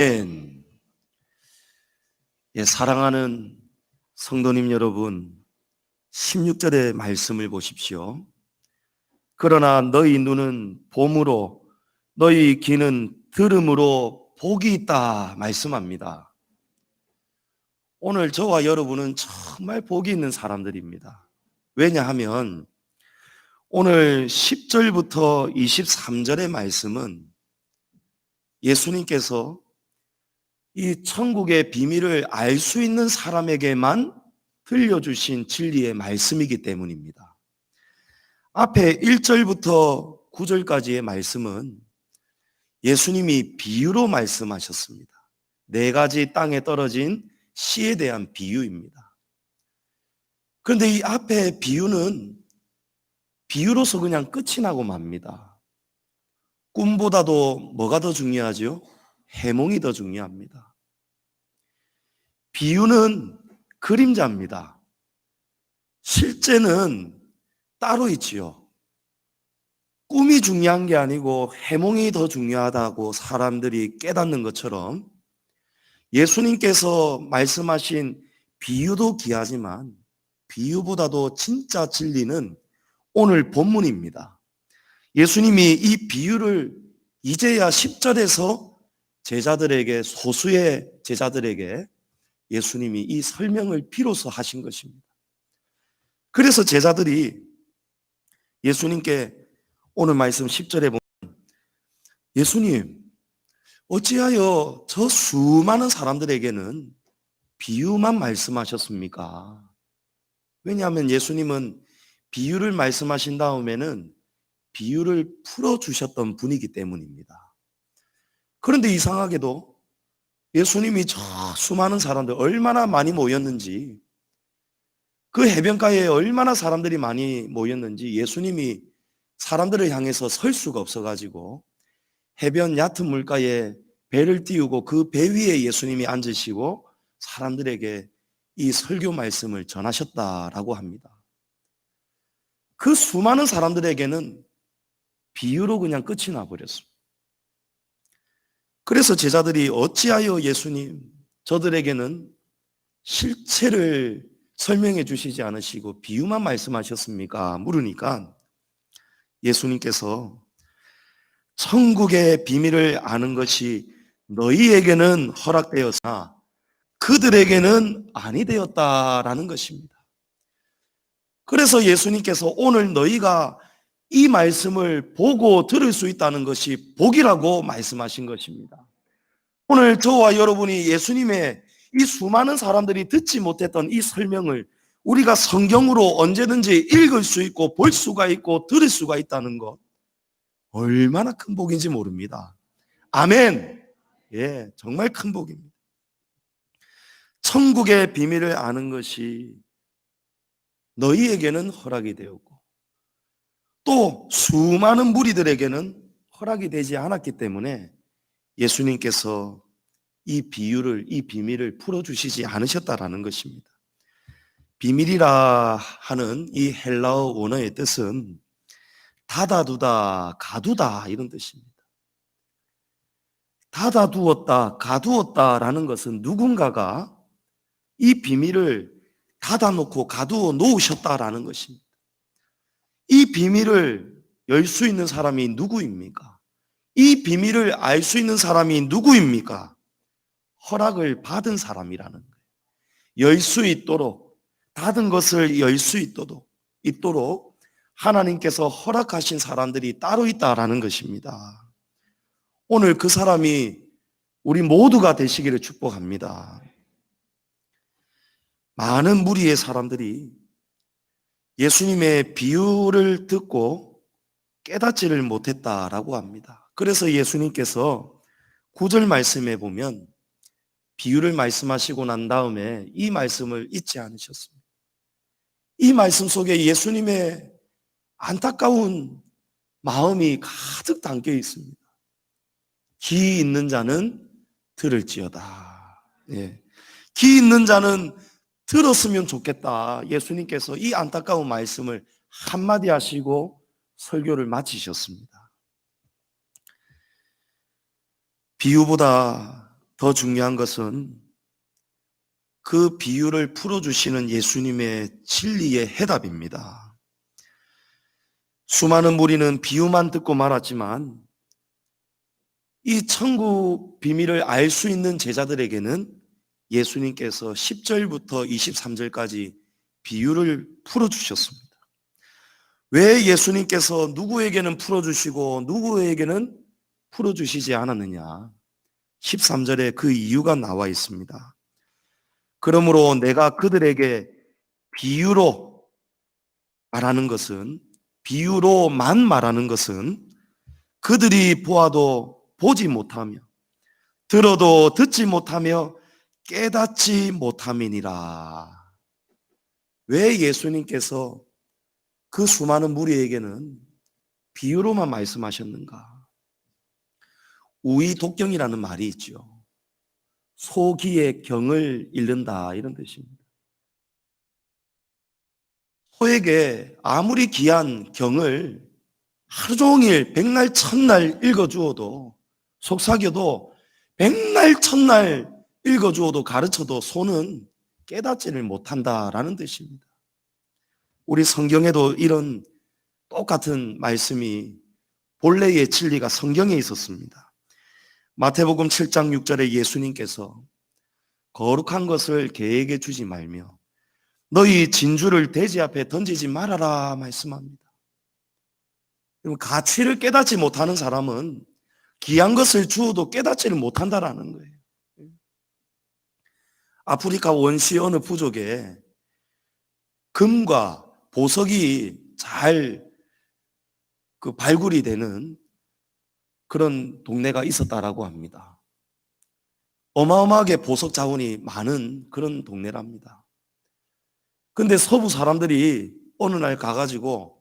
아멘. 사랑하는 성도님 여러분, 16절의 말씀을 보십시오. 그러나 너희 눈은 봄으로, 너희 귀는 들음으로 복이 있다 말씀합니다. 오늘 저와 여러분은 정말 복이 있는 사람들입니다. 왜냐하면 오늘 10절부터 23절의 말씀은 예수님께서 이 천국의 비밀을 알 수 있는 사람에게만 들려주신 진리의 말씀이기 때문입니다. 앞에 1절부터 9절까지의 말씀은 예수님이 비유로 말씀하셨습니다. 4가지 땅에 떨어진 씨에 대한 비유입니다. 그런데 이 앞에 비유는 비유로서 그냥 끝이 나고 맙니다. 꿈보다도 뭐가 더 중요하죠? 해몽이 더 중요합니다. 비유는 그림자입니다. 실제는 따로 있지요. 꿈이 중요한 게 아니고 해몽이 더 중요하다고 사람들이 깨닫는 것처럼 예수님께서 말씀하신 비유도 귀하지만 비유보다도 진짜 진리는 오늘 본문입니다. 예수님이 이 비유를 이제야 10절에서 제자들에게, 소수의 제자들에게 예수님이 이 설명을 비로소 하신 것입니다. 그래서 제자들이 예수님께 오늘 말씀 10절에 보면 예수님, 어찌하여 저 수많은 사람들에게는 비유만 말씀하셨습니까? 왜냐하면 예수님은 비유를 말씀하신 다음에는 비유를 풀어주셨던 분이기 때문입니다. 그런데 이상하게도 예수님이 저 수많은 사람들 얼마나 많이 모였는지, 그 해변가에 얼마나 사람들이 많이 모였는지 예수님이 사람들을 향해서 설 수가 없어가지고 해변 얕은 물가에 배를 띄우고 그 배 위에 예수님이 앉으시고 사람들에게 이 설교 말씀을 전하셨다라고 합니다. 그 수많은 사람들에게는 비유로 그냥 끝이 나버렸습니다. 그래서 제자들이 어찌하여 예수님, 저들에게는 실체를 설명해 주시지 않으시고 비유만 말씀하셨습니까? 물으니까 예수님께서 천국의 비밀을 아는 것이 너희에게는 허락되었으나 그들에게는 아니 되었다라는 것입니다. 그래서 예수님께서 오늘 너희가 이 말씀을 보고 들을 수 있다는 것이 복이라고 말씀하신 것입니다. 오늘 저와 여러분이 예수님의 이 수많은 사람들이 듣지 못했던 이 설명을 우리가 성경으로 언제든지 읽을 수 있고 볼 수가 있고 들을 수가 있다는 것, 얼마나 큰 복인지 모릅니다. 아멘. 예, 정말 큰 복입니다. 천국의 비밀을 아는 것이 너희에게는 허락이 되었고 또 수많은 무리들에게는 허락이 되지 않았기 때문에 예수님께서 이 비유를, 이 비밀을 풀어주시지 않으셨다라는 것입니다. 비밀이라 하는 이 헬라어 원어의 뜻은 닫아두다, 가두다 이런 뜻입니다. 닫아두었다, 가두었다라는 것은 누군가가 이 비밀을 닫아놓고 가두어 놓으셨다라는 것입니다. 이 비밀을 열 수 있는 사람이 누구입니까? 이 비밀을 알 수 있는 사람이 누구입니까? 허락을 받은 사람이라는 거예요. 열 수 있도록, 닫은 것을 열 수 있도록 하나님께서 허락하신 사람들이 따로 있다라는 것입니다. 오늘 그 사람이 우리 모두가 되시기를 축복합니다. 많은 무리의 사람들이 예수님의 비유를 듣고 깨닫지를 못했다라고 합니다. 그래서 예수님께서 9절 말씀에 보면 비유를 말씀하시고 난 다음에 이 말씀을 잊지 않으셨습니다. 이 말씀 속에 예수님의 안타까운 마음이 가득 담겨 있습니다. 귀 있는 자는 들을지어다. 예. 귀 있는 자는 들었으면 좋겠다. 예수님께서 이 안타까운 말씀을 한마디 하시고 설교를 마치셨습니다. 비유보다 더 중요한 것은 그 비유를 풀어주시는 예수님의 진리의 해답입니다. 수많은 무리는 비유만 듣고 말았지만 이 천국 비밀을 알 수 있는 제자들에게는 예수님께서 10절부터 23절까지 비유를 풀어주셨습니다. 왜 예수님께서 누구에게는 풀어주시고 누구에게는 풀어주시지 않았느냐? 13절에 그 이유가 나와 있습니다. 그러므로 내가 그들에게 비유로 말하는 것은, 비유로만 말하는 것은 그들이 보아도 보지 못하며 들어도 듣지 못하며 깨닫지 못함이니라. 왜 예수님께서 그 수많은 무리에게는 비유로만 말씀하셨는가? 우의독경이라는 말이 있죠. 소기의 경을 잃는다, 이런 뜻입니다. 소에게 아무리 귀한 경을 하루 종일 백날 천날 읽어주어도, 속삭여도 백날 천날 읽어주어도 가르쳐도 소는 깨닫지를 못한다라는 뜻입니다. 우리 성경에도 이런 똑같은 말씀이, 본래의 진리가 성경에 있었습니다. 마태복음 7장 6절에 예수님께서 거룩한 것을 개에게 주지 말며 너희 진주를 돼지 앞에 던지지 말아라 말씀합니다. 가치를 깨닫지 못하는 사람은 귀한 것을 주어도 깨닫지를 못한다라는 거예요. 아프리카 원시 어느 부족에 금과 보석이 잘 발굴이 되는 그런 동네가 있었다라고 합니다. 어마어마하게 보석 자원이 많은 그런 동네랍니다. 근데 서부 사람들이 어느 날 가가지고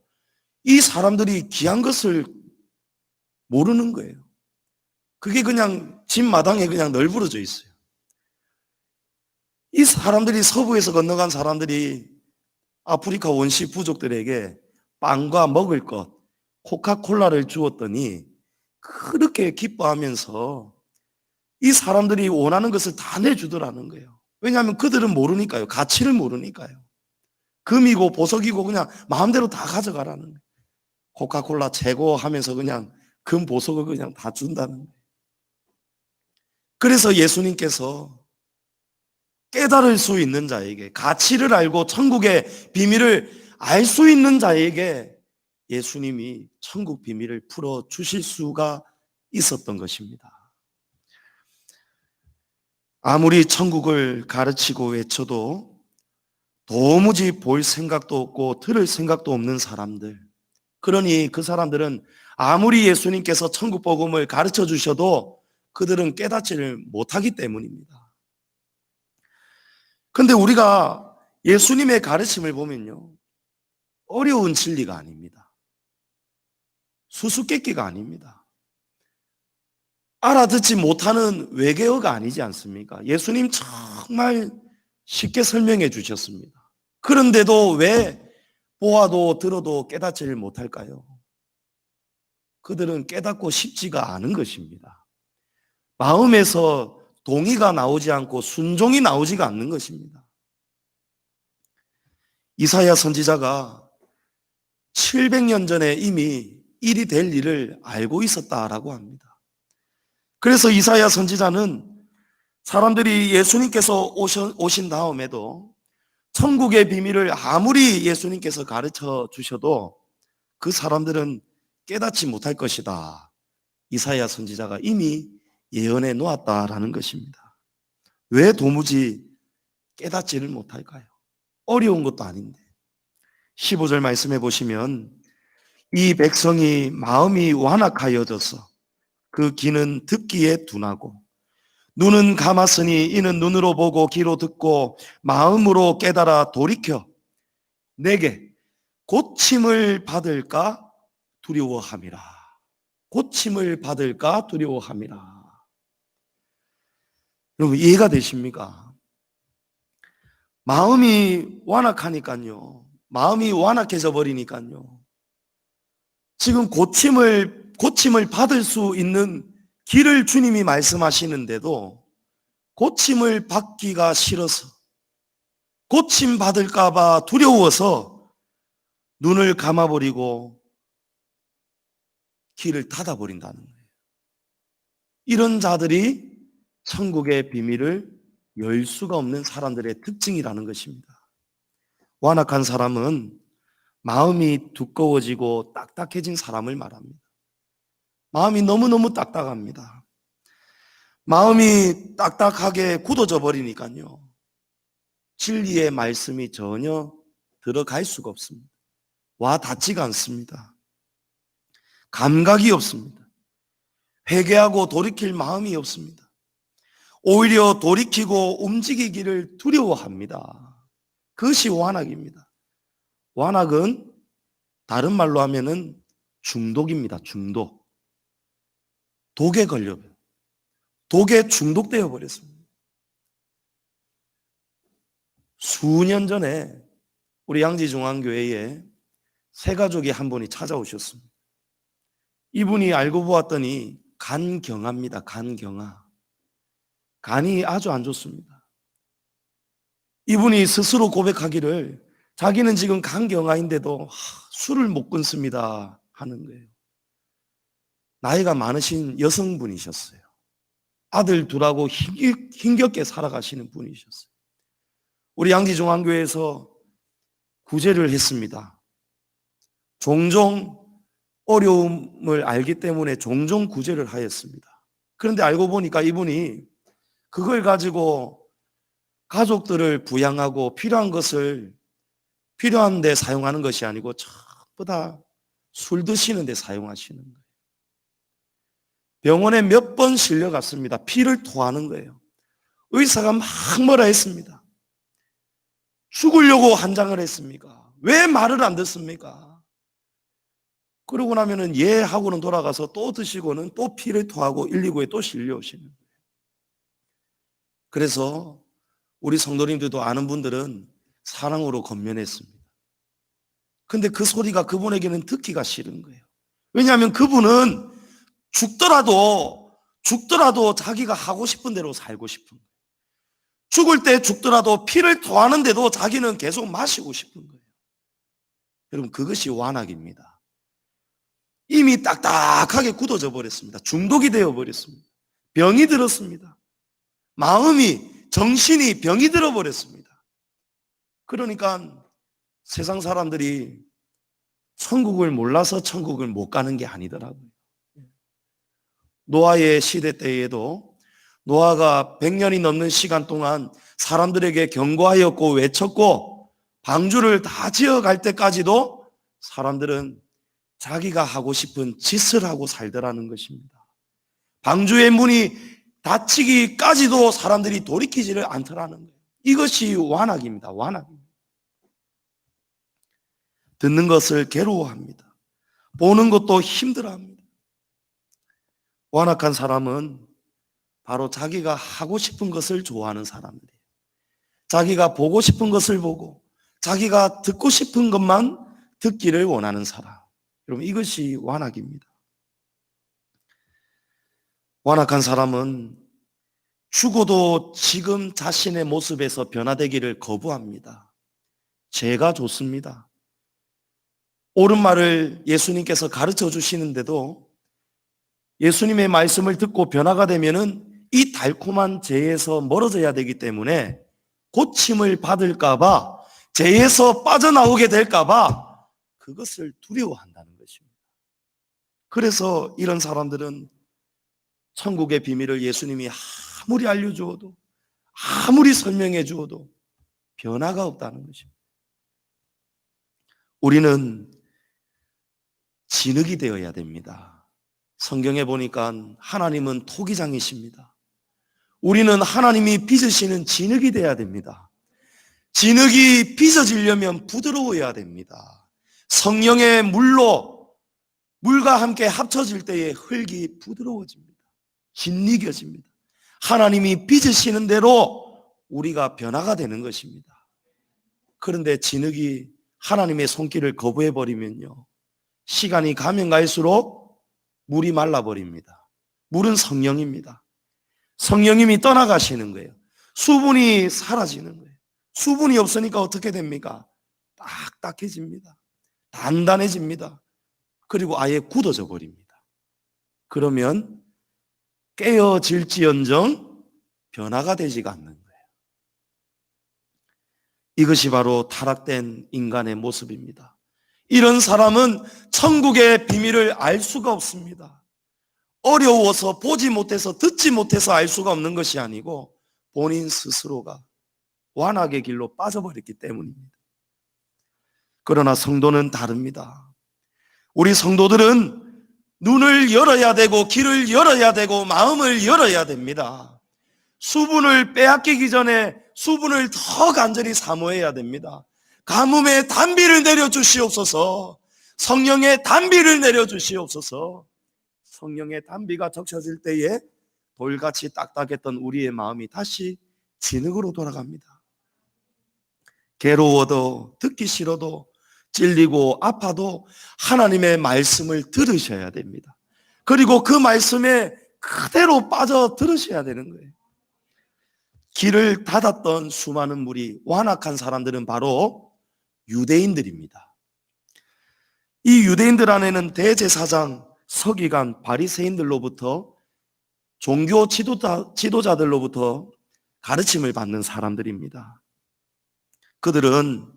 이 사람들이 귀한 것을 모르는 거예요. 그게 그냥 집 마당에 그냥 널브러져 있어요. 이 사람들이, 서부에서 건너간 사람들이 아프리카 원시 부족들에게 빵과 먹을 것, 코카콜라를 주었더니 그렇게 기뻐하면서 이 사람들이 원하는 것을 다 내주더라는 거예요. 왜냐하면 그들은 모르니까요. 가치를 모르니까요. 금이고 보석이고 그냥 마음대로 다 가져가라는 거예요. 코카콜라 최고 하면서 그냥 금 보석을 그냥 다 준다는 거예요. 그래서 예수님께서 깨달을 수 있는 자에게, 가치를 알고 천국의 비밀을 알 수 있는 자에게 예수님이 천국 비밀을 풀어 주실 수가 있었던 것입니다. 아무리 천국을 가르치고 외쳐도 도무지 볼 생각도 없고 들을 생각도 없는 사람들, 그러니 그 사람들은 아무리 예수님께서 천국 복음을 가르쳐 주셔도 그들은 깨닫지를 못하기 때문입니다. 그런데 우리가 예수님의 가르침을 보면요, 어려운 진리가 아닙니다. 수수께끼가 아닙니다. 알아듣지 못하는 외계어가 아니지 않습니까? 예수님 정말 쉽게 설명해 주셨습니다. 그런데도 왜 보아도 들어도 깨닫지를 못할까요? 그들은 깨닫고 싶지가 않은 것입니다. 마음에서 동의가 나오지 않고 순종이 나오지가 않는 것입니다. 이사야 선지자가 700년 전에 이미 일이 될 일을 알고 있었다라고 합니다. 그래서 이사야 선지자는 사람들이 예수님께서 오신 다음에도 천국의 비밀을 아무리 예수님께서 가르쳐 주셔도 그 사람들은 깨닫지 못할 것이다, 이사야 선지자가 이미 예언해 놓았다라는 것입니다. 왜 도무지 깨닫지를 못할까요? 어려운 것도 아닌데. 15절 말씀해 보시면 이 백성이 마음이 완악하여져서 그 귀는 듣기에 둔하고 눈은 감았으니 이는 눈으로 보고 귀로 듣고 마음으로 깨달아 돌이켜 내게 고침을 받을까 두려워함이라. 고침을 받을까 두려워함이라. 여러분 이해가 되십니까? 마음이 완악하니까요, 마음이 완악해져 버리니까요, 지금 고침을 받을 수 있는 길을 주님이 말씀하시는데도 고침을 받기가 싫어서, 고침 받을까 봐 두려워서 눈을 감아버리고 귀를 닫아버린다는 거예요. 이런 자들이 천국의 비밀을 열 수가 없는 사람들의 특징이라는 것입니다. 완악한 사람은 마음이 두꺼워지고 딱딱해진 사람을 말합니다. 마음이 너무너무 딱딱합니다. 마음이 딱딱하게 굳어져 버리니까요, 진리의 말씀이 전혀 들어갈 수가 없습니다. 와 닿지가 않습니다. 감각이 없습니다. 회개하고 돌이킬 마음이 없습니다. 오히려 돌이키고 움직이기를 두려워합니다. 그것이 완악입니다. 완악은 다른 말로 하면은 중독입니다. 중독. 독에 걸려요. 독에 중독되어 버렸습니다. 수년 전에 우리 양지중앙교회에 세 가족이 한 분이 찾아오셨습니다. 이분이 알고 보았더니 간경화입니다. 간경화. 간이 아주 안 좋습니다. 이분이 스스로 고백하기를 자기는 지금 간경화인데도 술을 못 끊습니다 하는 거예요. 나이가 많으신 여성분이셨어요. 아들 둘하고 힘겹게 살아가시는 분이셨어요. 우리 양지중앙교회에서 구제를 했습니다. 종종 어려움을 알기 때문에 종종 구제를 하였습니다. 그런데 알고 보니까 이분이 그걸 가지고 가족들을 부양하고 필요한 것을 필요한 데 사용하는 것이 아니고 전부 다 술 드시는 데 사용하시는 거예요. 병원에 몇 번 실려갔습니다. 피를 토하는 거예요. 의사가 막 뭐라 했습니다. 죽으려고 한장을 했습니까? 왜 말을 안 듣습니까? 그러고 나면은 예 하고는 돌아가서 또 드시고는 또 피를 토하고 119에 또 실려오시는 거예요. 그래서 우리 성도님들도 아는 분들은 사랑으로 건면했습니다. 근데 그 소리가 그분에게는 듣기가 싫은 거예요. 왜냐하면 그분은 죽더라도 자기가 하고 싶은 대로 살고 싶은 거예요. 죽을 때 죽더라도 피를 토하는데도 자기는 계속 마시고 싶은 거예요. 여러분, 그것이 완악입니다. 이미 딱딱하게 굳어져 버렸습니다. 중독이 되어 버렸습니다. 병이 들었습니다. 마음이, 정신이 병이 들어 버렸습니다. 그러니까 세상 사람들이 천국을 몰라서 천국을 못 가는 게 아니더라고요. 노아의 시대 때에도 노아가 100년이 넘는 시간 동안 사람들에게 경고하였고 외쳤고 방주를 다 지어갈 때까지도 사람들은 자기가 하고 싶은 짓을 하고 살더라는 것입니다. 방주의 문이 닫히기까지도 사람들이 돌이키지를 않더라는 거예요. 이것이 완악입니다. 완악입니다. 듣는 것을 괴로워합니다. 보는 것도 힘들어합니다. 완악한 사람은 바로 자기가 하고 싶은 것을 좋아하는 사람들이에요. 자기가 보고 싶은 것을 보고 자기가 듣고 싶은 것만 듣기를 원하는 사람. 여러분, 이것이 완악입니다. 완악한 사람은 죽어도 지금 자신의 모습에서 변화되기를 거부합니다. 죄가 좋습니다. 옳은 말을 예수님께서 가르쳐 주시는데도 예수님의 말씀을 듣고 변화가 되면은 이 달콤한 죄에서 멀어져야 되기 때문에 고침을 받을까봐, 죄에서 빠져나오게 될까봐 그것을 두려워한다는 것입니다. 그래서 이런 사람들은 천국의 비밀을 예수님이 아무리 알려주어도 아무리 설명해 주어도 변화가 없다는 것입니다. 우리는 진흙이 되어야 됩니다. 성경에 보니까 하나님은 토기장이십니다. 우리는 하나님이 빚으시는 진흙이 되어야 됩니다. 진흙이 빚어지려면 부드러워야 됩니다. 성령의 물과 함께 합쳐질 때에 흙이 부드러워집니다. 짓이겨집니다. 하나님이 빚으시는 대로 우리가 변화가 되는 것입니다. 그런데 진흙이 하나님의 손길을 거부해버리면요, 시간이 가면 갈수록 물이 말라버립니다. 물은 성령입니다. 성령님이 떠나가시는 거예요. 수분이 사라지는 거예요. 수분이 없으니까 어떻게 됩니까? 딱딱해집니다. 단단해집니다. 그리고 아예 굳어져 버립니다. 그러면 깨어질지언정 변화가 되지가 않는 거예요. 이것이 바로 타락된 인간의 모습입니다. 이런 사람은 천국의 비밀을 알 수가 없습니다. 어려워서 보지 못해서 듣지 못해서 알 수가 없는 것이 아니고 본인 스스로가 완악의 길로 빠져버렸기 때문입니다. 그러나 성도는 다릅니다. 우리 성도들은 눈을 열어야 되고 길을 열어야 되고 마음을 열어야 됩니다. 수분을 빼앗기기 전에 수분을 더 간절히 사모해야 됩니다. 가뭄의 단비를 내려주시옵소서. 성령의 단비를 내려주시옵소서. 성령의 단비가 적셔질 때에 돌같이 딱딱했던 우리의 마음이 다시 진흙으로 돌아갑니다. 괴로워도 듣기 싫어도 찔리고 아파도 하나님의 말씀을 들으셔야 됩니다. 그리고 그 말씀에 그대로 빠져 들으셔야 되는 거예요. 길을 닫았던 수많은 무리, 완악한 사람들은 바로 유대인들입니다. 이 유대인들 안에는 대제사장, 서기관, 바리새인들로부터 종교 지도자들로부터 가르침을 받는 사람들입니다. 그들은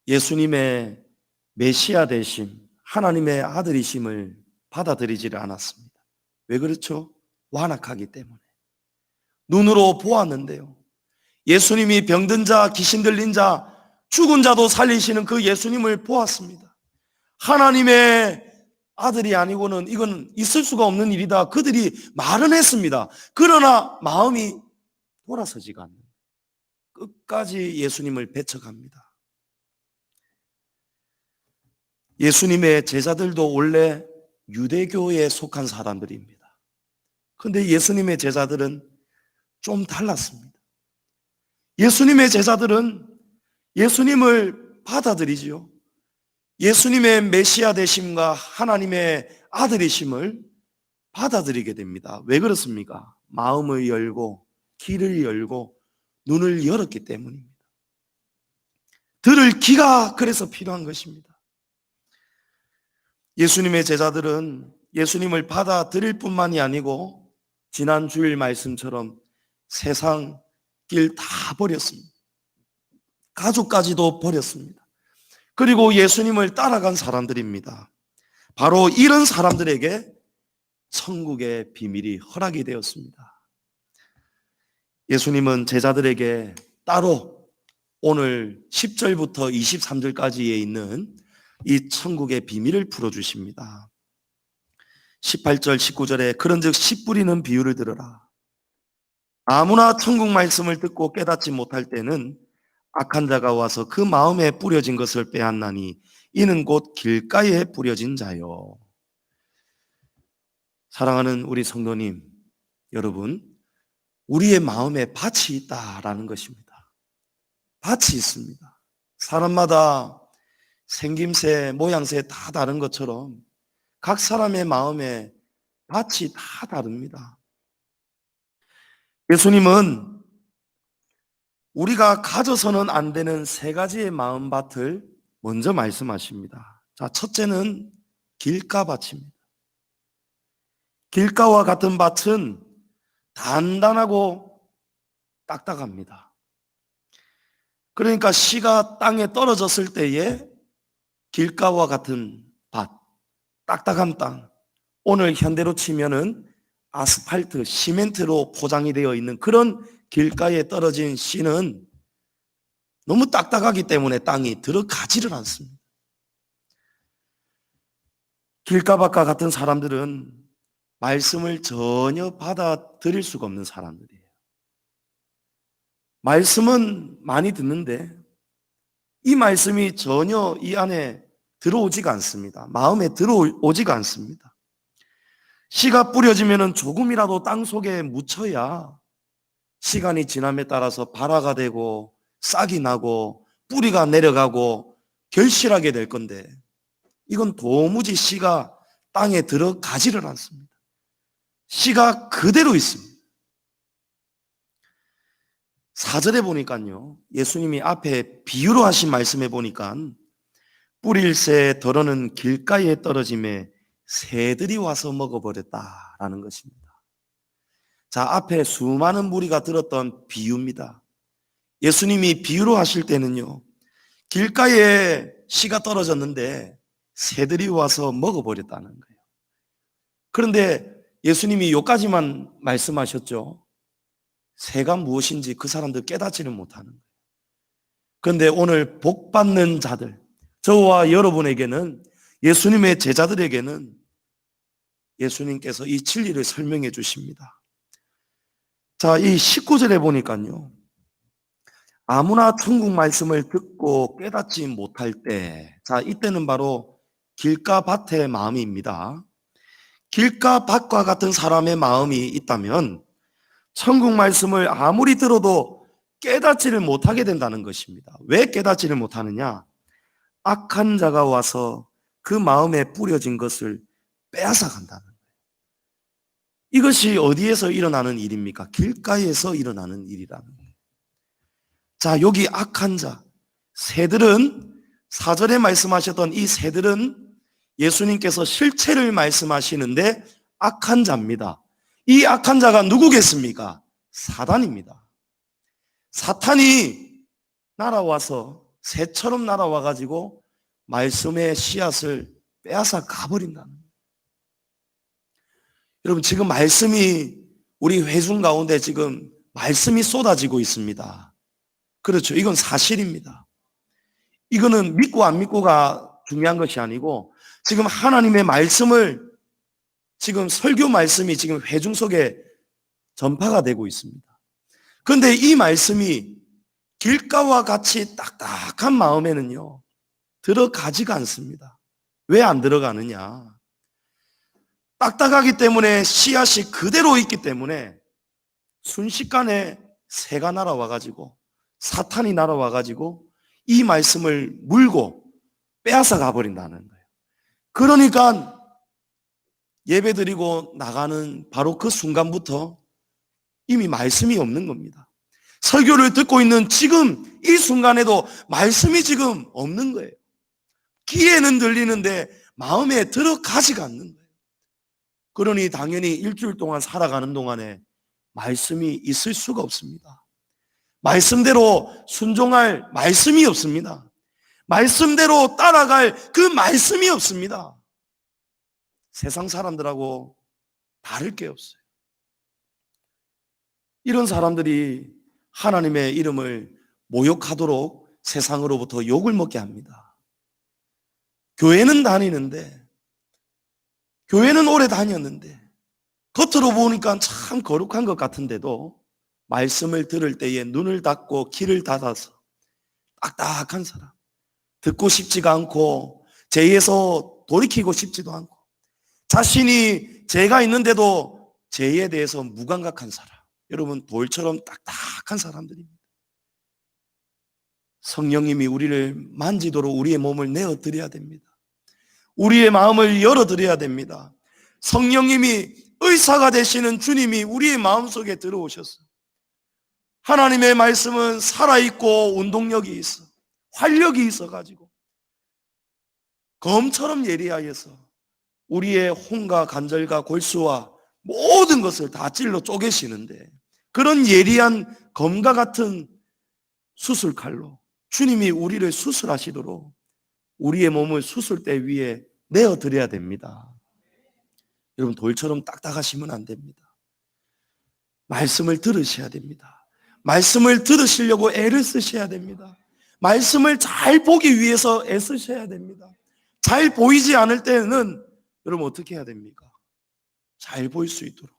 예수님의 메시아 되심, 하나님의 아들이심을 받아들이지를 않았습니다. 왜 그렇죠? 완악하기 때문에. 눈으로 보았는데요. 예수님이 병든 자, 귀신 들린 자, 죽은 자도 살리시는 그 예수님을 보았습니다. 하나님의 아들이 아니고는 이건 있을 수가 없는 일이다. 그들이 말은 했습니다. 그러나 마음이 돌아서지가 않는, 끝까지 예수님을 배척합니다. 예수님의 제자들도 원래 유대교에 속한 사람들입니다. 그런데 예수님의 제자들은 좀 달랐습니다. 예수님의 제자들은 예수님을 받아들이지요. 예수님의 메시아 되심과 하나님의 아들이심을 받아들이게 됩니다. 왜 그렇습니까? 마음을 열고 길을 열고 눈을 열었기 때문입니다. 들을 귀가 그래서 필요한 것입니다. 예수님의 제자들은 예수님을 받아들일 뿐만이 아니고 지난 주일 말씀처럼 세상 길 다 버렸습니다. 가족까지도 버렸습니다. 그리고 예수님을 따라간 사람들입니다. 바로 이런 사람들에게 천국의 비밀이 허락이 되었습니다. 예수님은 제자들에게 따로 오늘 10절부터 23절까지에 있는 이 천국의 비밀을 풀어주십니다. 18절 19절에 그런즉 씨 뿌리는 비유를 들으라. 아무나 천국 말씀을 듣고 깨닫지 못할 때는 악한 자가 와서 그 마음에 뿌려진 것을 빼앗나니 이는 곧 길가에 뿌려진 자요. 사랑하는 우리 성도님 여러분, 우리의 마음에 밭이 있다라는 것입니다. 밭이 있습니다. 사람마다 생김새, 모양새 다 다른 것처럼 각 사람의 마음에 밭이 다 다릅니다. 예수님은 우리가 가져서는 안 되는 세 가지의 마음밭을 먼저 말씀하십니다. 자, 첫째는 길가밭입니다. 길가와 같은 밭은 단단하고 딱딱합니다. 그러니까 씨가 땅에 떨어졌을 때에 길가와 같은 밭, 딱딱한 땅, 오늘 현대로 치면은 아스팔트, 시멘트로 포장이 되어 있는 그런 길가에 떨어진 씨는 너무 딱딱하기 때문에 땅이 들어가지를 않습니다. 길가밭과 같은 사람들은 말씀을 전혀 받아들일 수가 없는 사람들이에요. 말씀은 많이 듣는데 이 말씀이 전혀 이 안에 들어오지가 않습니다. 마음에 들어오지가 않습니다. 씨가 뿌려지면 조금이라도 땅 속에 묻혀야 시간이 지남에 따라서 발화가 되고 싹이 나고 뿌리가 내려가고 결실하게 될 건데 이건 도무지 씨가 땅에 들어가지를 않습니다. 씨가 그대로 있습니다. 4절에 보니까요, 예수님이 앞에 비유로 하신 말씀에 보니까 뿌릴새 덜어는 길가에 떨어짐에 새들이 와서 먹어버렸다라는 것입니다. 자, 앞에 수많은 무리가 들었던 비유입니다. 예수님이 비유로 하실 때는요, 길가에 씨가 떨어졌는데 새들이 와서 먹어버렸다는 거예요. 그런데 예수님이 여기까지만 말씀하셨죠. 새가 무엇인지 그 사람들 깨닫지는 못하는 거예요. 그런데 오늘 복 받는 자들, 저와 여러분에게는, 예수님의 제자들에게는 예수님께서 이 진리를 설명해 주십니다. 자, 이 19절에 보니까요, 아무나 천국 말씀을 듣고 깨닫지 못할 때, 자, 이때는 바로 길가 밭의 마음입니다. 길가 밭과 같은 사람의 마음이 있다면 천국 말씀을 아무리 들어도 깨닫지를 못하게 된다는 것입니다. 왜 깨닫지를 못하느냐? 악한 자가 와서 그 마음에 뿌려진 것을 빼앗아 간다는 거예요. 이것이 어디에서 일어나는 일입니까? 길가에서 일어나는 일이라는 거예요. 자, 여기 악한 자, 새들은, 4절에 말씀하셨던 이 새들은 예수님께서 실체를 말씀하시는데 악한 자입니다. 이 악한 자가 누구겠습니까? 사단입니다. 사탄이 날아와서 새처럼 날아와 가지고 말씀의 씨앗을 빼앗아 가버린다는 거예요. 여러분, 지금 말씀이, 우리 회중 가운데 지금 말씀이 쏟아지고 있습니다. 그렇죠. 이건 사실입니다. 이거는 믿고 안 믿고가 중요한 것이 아니고, 지금 하나님의 말씀을, 지금 설교 말씀이 지금 회중 속에 전파가 되고 있습니다. 그런데 이 말씀이 길가와 같이 딱딱한 마음에는요, 들어가지가 않습니다. 왜 안 들어가느냐? 딱딱하기 때문에, 씨앗이 그대로 있기 때문에 순식간에 새가 날아와가지고, 사탄이 날아와가지고 이 말씀을 물고 빼앗아 가버린다는 거예요. 그러니까 예배드리고 나가는 바로 그 순간부터 이미 말씀이 없는 겁니다. 설교를 듣고 있는 지금 이 순간에도 말씀이 지금 없는 거예요. 귀에는 들리는데 마음에 들어가지가 않는 거예요. 그러니 당연히 일주일 동안 살아가는 동안에 말씀이 있을 수가 없습니다. 말씀대로 순종할 말씀이 없습니다. 말씀대로 따라갈 그 말씀이 없습니다. 세상 사람들하고 다를 게 없어요. 이런 사람들이 하나님의 이름을 모욕하도록 세상으로부터 욕을 먹게 합니다. 교회는 다니는데, 교회는 오래 다녔는데, 겉으로 보니까 참 거룩한 것 같은데도 말씀을 들을 때에 눈을 닫고 귀를 닫아서 딱딱한 사람, 듣고 싶지가 않고 죄에서 돌이키고 싶지도 않고, 자신이 죄가 있는데도 죄에 대해서 무감각한 사람, 여러분, 돌처럼 딱딱한 사람들입니다. 성령님이 우리를 만지도록 우리의 몸을 내어드려야 됩니다. 우리의 마음을 열어드려야 됩니다. 성령님이, 의사가 되시는 주님이 우리의 마음속에 들어오셔서, 하나님의 말씀은 살아있고 운동력이 있어, 활력이 있어가지고 검처럼 예리하여서 우리의 혼과 관절과 골수와 모든 것을 다 찔러 쪼개시는데, 그런 예리한 검과 같은 수술칼로 주님이 우리를 수술하시도록 우리의 몸을 수술대 위에 내어드려야 됩니다. 여러분, 돌처럼 딱딱하시면 안 됩니다. 말씀을 들으셔야 됩니다. 말씀을 들으시려고 애를 쓰셔야 됩니다. 말씀을 잘 보기 위해서 애쓰셔야 됩니다. 잘 보이지 않을 때는 여러분 어떻게 해야 됩니까? 잘 보일 수 있도록.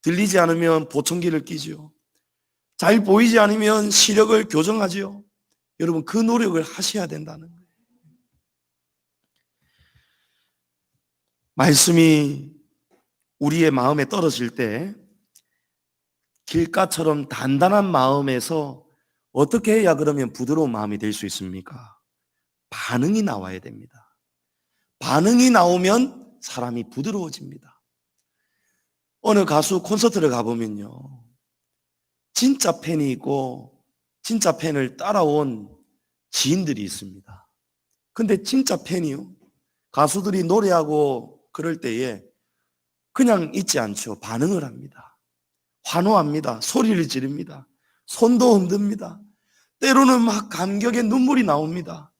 들리지 않으면 보청기를 끼지요. 잘 보이지 않으면 시력을 교정하지요. 여러분, 그 노력을 하셔야 된다는 거예요. 말씀이 우리의 마음에 떨어질 때 길가처럼 단단한 마음에서 어떻게 해야 그러면 부드러운 마음이 될 수 있습니까? 반응이 나와야 됩니다. 반응이 나오면 사람이 부드러워집니다. 어느 가수 콘서트를 가보면요, 진짜 팬이 있고 진짜 팬을 따라온 지인들이 있습니다. 근데 진짜 팬이요, 가수들이 노래하고 그럴 때에 그냥 있지 않죠. 반응을 합니다. 환호합니다. 소리를 지릅니다. 손도 흔듭니다. 때로는 막 감격의 눈물이 나옵니다.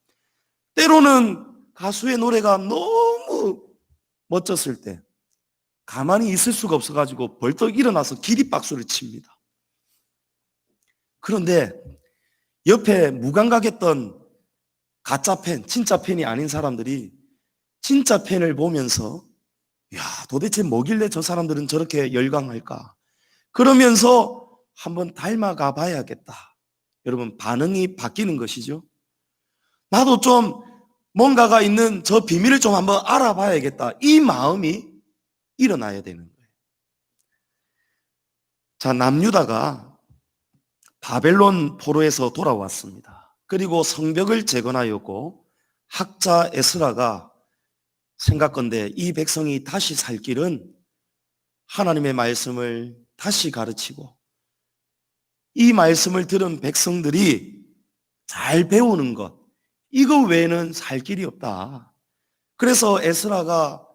때로는 가수의 노래가 너무 멋졌을 때 가만히 있을 수가 없어가지고 벌떡 일어나서 기립박수를 칩니다. 그런데 옆에 무감각했던 가짜 팬, 진짜 팬이 아닌 사람들이 진짜 팬을 보면서 야, 도대체 뭐길래 저 사람들은 저렇게 열광할까? 그러면서 한번 닮아가 봐야겠다. 여러분, 반응이 바뀌는 것이죠. 나도 좀 뭔가가 있는 저 비밀을 좀 한번 알아봐야겠다. 이 마음이 일어나야 되는 거예요. 자, 남유다가 바벨론 포로에서 돌아왔습니다. 그리고 성벽을 재건하였고 학자 에스라가 생각건대 이 백성이 다시 살 길은 하나님의 말씀을 다시 가르치고 이 말씀을 들은 백성들이 잘 배우는 것, 이거 외에는 살 길이 없다. 그래서 에스라가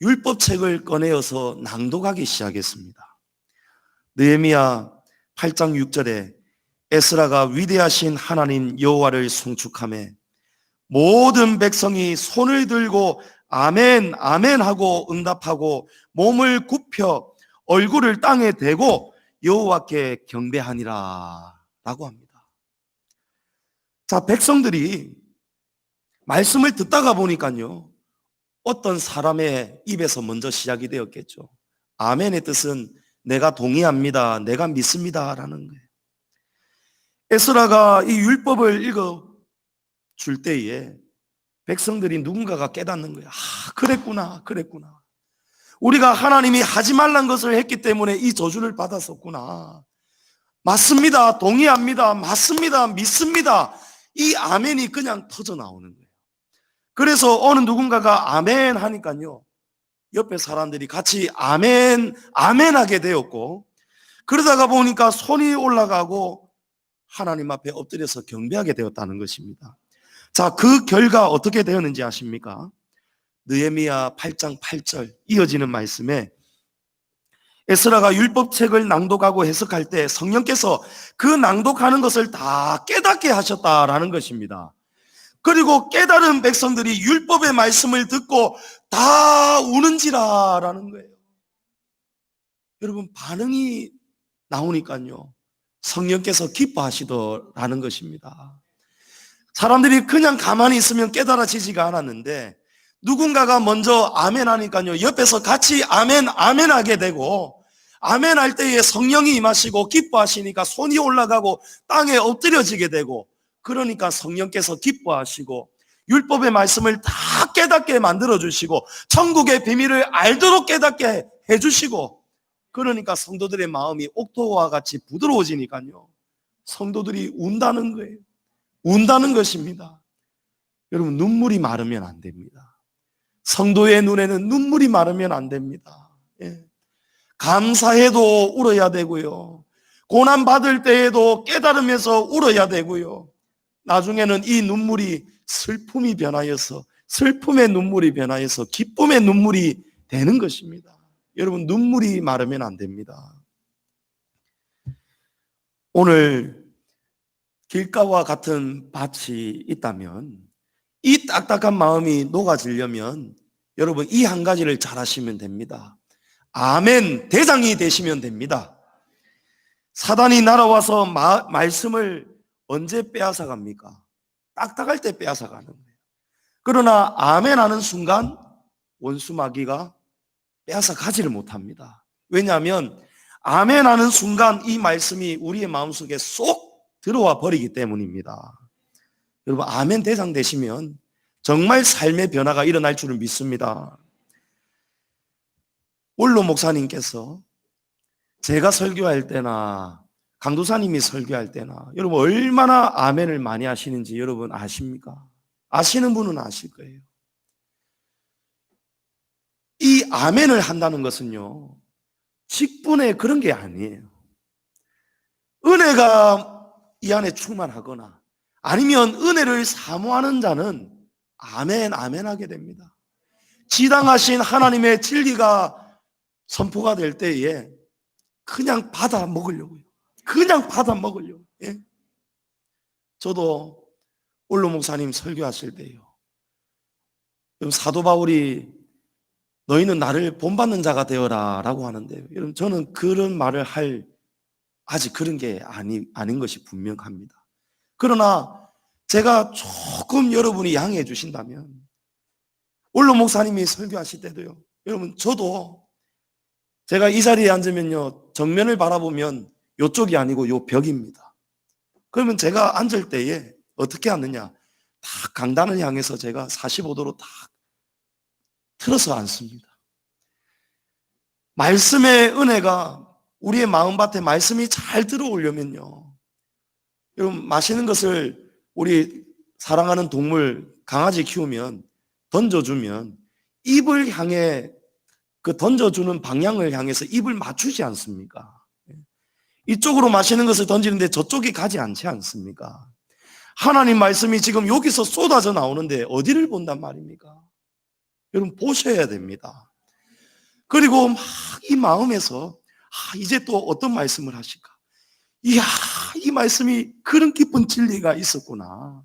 율법책을 꺼내어서 낭독하기 시작했습니다. 느헤미야 8장 6절에 에스라가 위대하신 하나님 여호와를 송축하며 모든 백성이 손을 들고 아멘 아멘 하고 응답하고 몸을 굽혀 얼굴을 땅에 대고 여호와께 경배하니라 라고 합니다. 자, 백성들이 말씀을 듣다가 보니까요, 어떤 사람의 입에서 먼저 시작이 되었겠죠. 아멘의 뜻은 내가 동의합니다, 내가 믿습니다 라는 거예요. 에스라가 이 율법을 읽어 줄 때에 백성들이 누군가가 깨닫는 거예요. 아, 그랬구나, 그랬구나. 우리가 하나님이 하지 말란 것을 했기 때문에 이 저주를 받았었구나. 맞습니다, 동의합니다, 맞습니다, 믿습니다. 이 아멘이 그냥 터져 나오는 거예요. 그래서 어느 누군가가 아멘 하니까요, 옆에 사람들이 같이 아멘, 아멘 하게 되었고, 그러다가 보니까 손이 올라가고 하나님 앞에 엎드려서 경배하게 되었다는 것입니다. 자, 그 결과 어떻게 되었는지 아십니까? 느헤미야 8장 8절 이어지는 말씀에 에스라가 율법책을 낭독하고 해석할 때 성령께서 그 낭독하는 것을 다 깨닫게 하셨다라는 것입니다. 그리고 깨달은 백성들이 율법의 말씀을 듣고 다 우는지라라는 거예요. 여러분, 반응이 나오니까요, 성령께서 기뻐하시더라는 것입니다. 사람들이 그냥 가만히 있으면 깨달아지지가 않았는데 누군가가 먼저 아멘 하니까요, 옆에서 같이 아멘 아멘 하게 되고, 아멘 할 때에 성령이 임하시고 기뻐하시니까 손이 올라가고 땅에 엎드려지게 되고, 그러니까 성령께서 기뻐하시고 율법의 말씀을 다 깨닫게 만들어주시고 천국의 비밀을 알도록 깨닫게 해주시고, 그러니까 성도들의 마음이 옥토와 같이 부드러워지니까요, 성도들이 운다는 거예요. 운다는 것입니다. 여러분, 눈물이 마르면 안 됩니다. 성도의 눈에는 눈물이 마르면 안 됩니다. 예. 감사해도 울어야 되고요, 고난 받을 때에도 깨달으면서 울어야 되고요, 나중에는 이 눈물이 슬픔이 변하여서, 슬픔의 눈물이 변하여서 기쁨의 눈물이 되는 것입니다. 여러분, 눈물이 마르면 안 됩니다. 오늘 길가와 같은 밭이 있다면 이 딱딱한 마음이 녹아지려면 여러분, 이 한 가지를 잘 하시면 됩니다. 아멘 대장이 되시면 됩니다. 사단이 날아와서 말씀을 언제 빼앗아 갑니까? 딱딱할 때 빼앗아 가는 거예요. 그러나 아멘 하는 순간 원수 마귀가 빼앗아 가지를 못합니다. 왜냐하면 아멘 하는 순간 이 말씀이 우리의 마음속에 쏙 들어와 버리기 때문입니다. 여러분, 아멘 대상 되시면 정말 삶의 변화가 일어날 줄을 믿습니다. 원로 목사님께서 제가 설교할 때나 강도사님이 설교할 때나 여러분 얼마나 아멘을 많이 하시는지 여러분 아십니까? 아시는 분은 아실 거예요. 이 아멘을 한다는 것은요, 직분에 그런 게 아니에요. 은혜가 이 안에 충만하거나 아니면 은혜를 사모하는 자는 아멘, 아멘 하게 됩니다. 지당하신 하나님의 진리가 선포가 될 때에 그냥 받아 먹으려고요. 그냥 받아 먹으려고. 예? 저도 올로 목사님 설교하실 때요, 사도 바울이 너희는 나를 본받는 자가 되어라 라고 하는데요, 여러분 저는 그런 말을 할 아직 그런 게 아닌 것이 분명합니다. 그러나 제가 조금 여러분이 양해해 주신다면, 올로 목사님이 설교하실 때도요, 여러분 저도 제가 이 자리에 앉으면요, 정면을 바라보면 이쪽이 아니고 요 벽입니다. 그러면 제가 앉을 때에 어떻게 앉느냐, 딱 강단을 향해서 제가 45도로 딱 틀어서 앉습니다. 말씀의 은혜가 우리의 마음밭에 말씀이 잘 들어오려면요, 여러분 맛있는 것을 우리 사랑하는 동물 강아지 키우면 던져주면 입을 향해 그 던져주는 방향을 향해서 입을 맞추지 않습니까? 이쪽으로 마시는 것을 던지는데 저쪽이 가지 않지 않습니까? 하나님 말씀이 지금 여기서 쏟아져 나오는데 어디를 본단 말입니까? 여러분 보셔야 됩니다. 그리고 막 이 마음에서 이제 또 어떤 말씀을 하실까? 이야, 이 말씀이 그런 깊은 진리가 있었구나.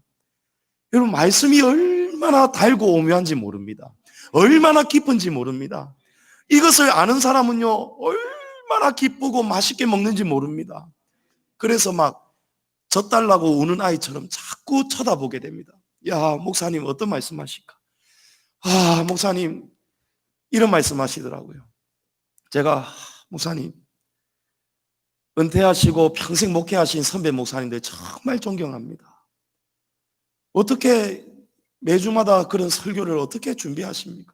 여러분 말씀이 얼마나 달고 오묘한지 모릅니다. 얼마나 깊은지 모릅니다. 이것을 아는 사람은요, 얼마나 기쁘고 맛있게 먹는지 모릅니다. 그래서 막 젖달라고 우는 아이처럼 자꾸 쳐다보게 됩니다. 야, 목사님 어떤 말씀 하실까? 목사님 이런 말씀 하시더라고요. 제가 목사님 은퇴하시고 평생 목회하신 선배 목사님들 정말 존경합니다. 어떻게 매주마다 그런 설교를 어떻게 준비하십니까?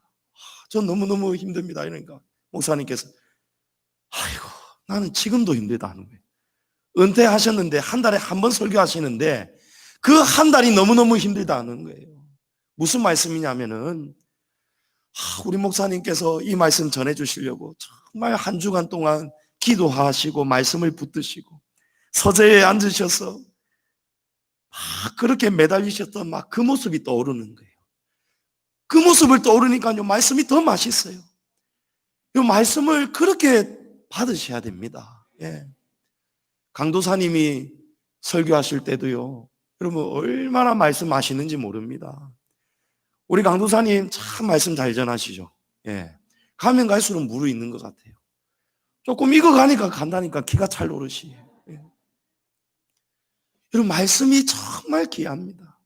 전 너무너무 힘듭니다. 이러니까 목사님께서 아이고 나는 지금도 힘들다는 거예요. 은퇴하셨는데 한 달에 한 번 설교하시는데 그 한 달이 너무너무 힘들다는 거예요. 무슨 말씀이냐면은 우리 목사님께서 이 말씀 전해주시려고 정말 한 주간 동안 기도하시고 말씀을 붙드시고 서재에 앉으셔서 그렇게 매달리셨던 막 그 모습이 떠오르는 거예요. 그 모습을 떠오르니까요, 말씀이 더 맛있어요. 이 말씀을 그렇게 받으셔야 됩니다. 예. 강도사님이 설교하실 때도요, 여러분 얼마나 말씀하시는지 모릅니다. 우리 강도사님 참 말씀 잘 전하시죠. 예. 가면 갈수록 무르익는 것 같아요. 조금 익어가니까 간다니까 기가 찰 노릇이. 예. 여러분 말씀이 정말 귀합니다.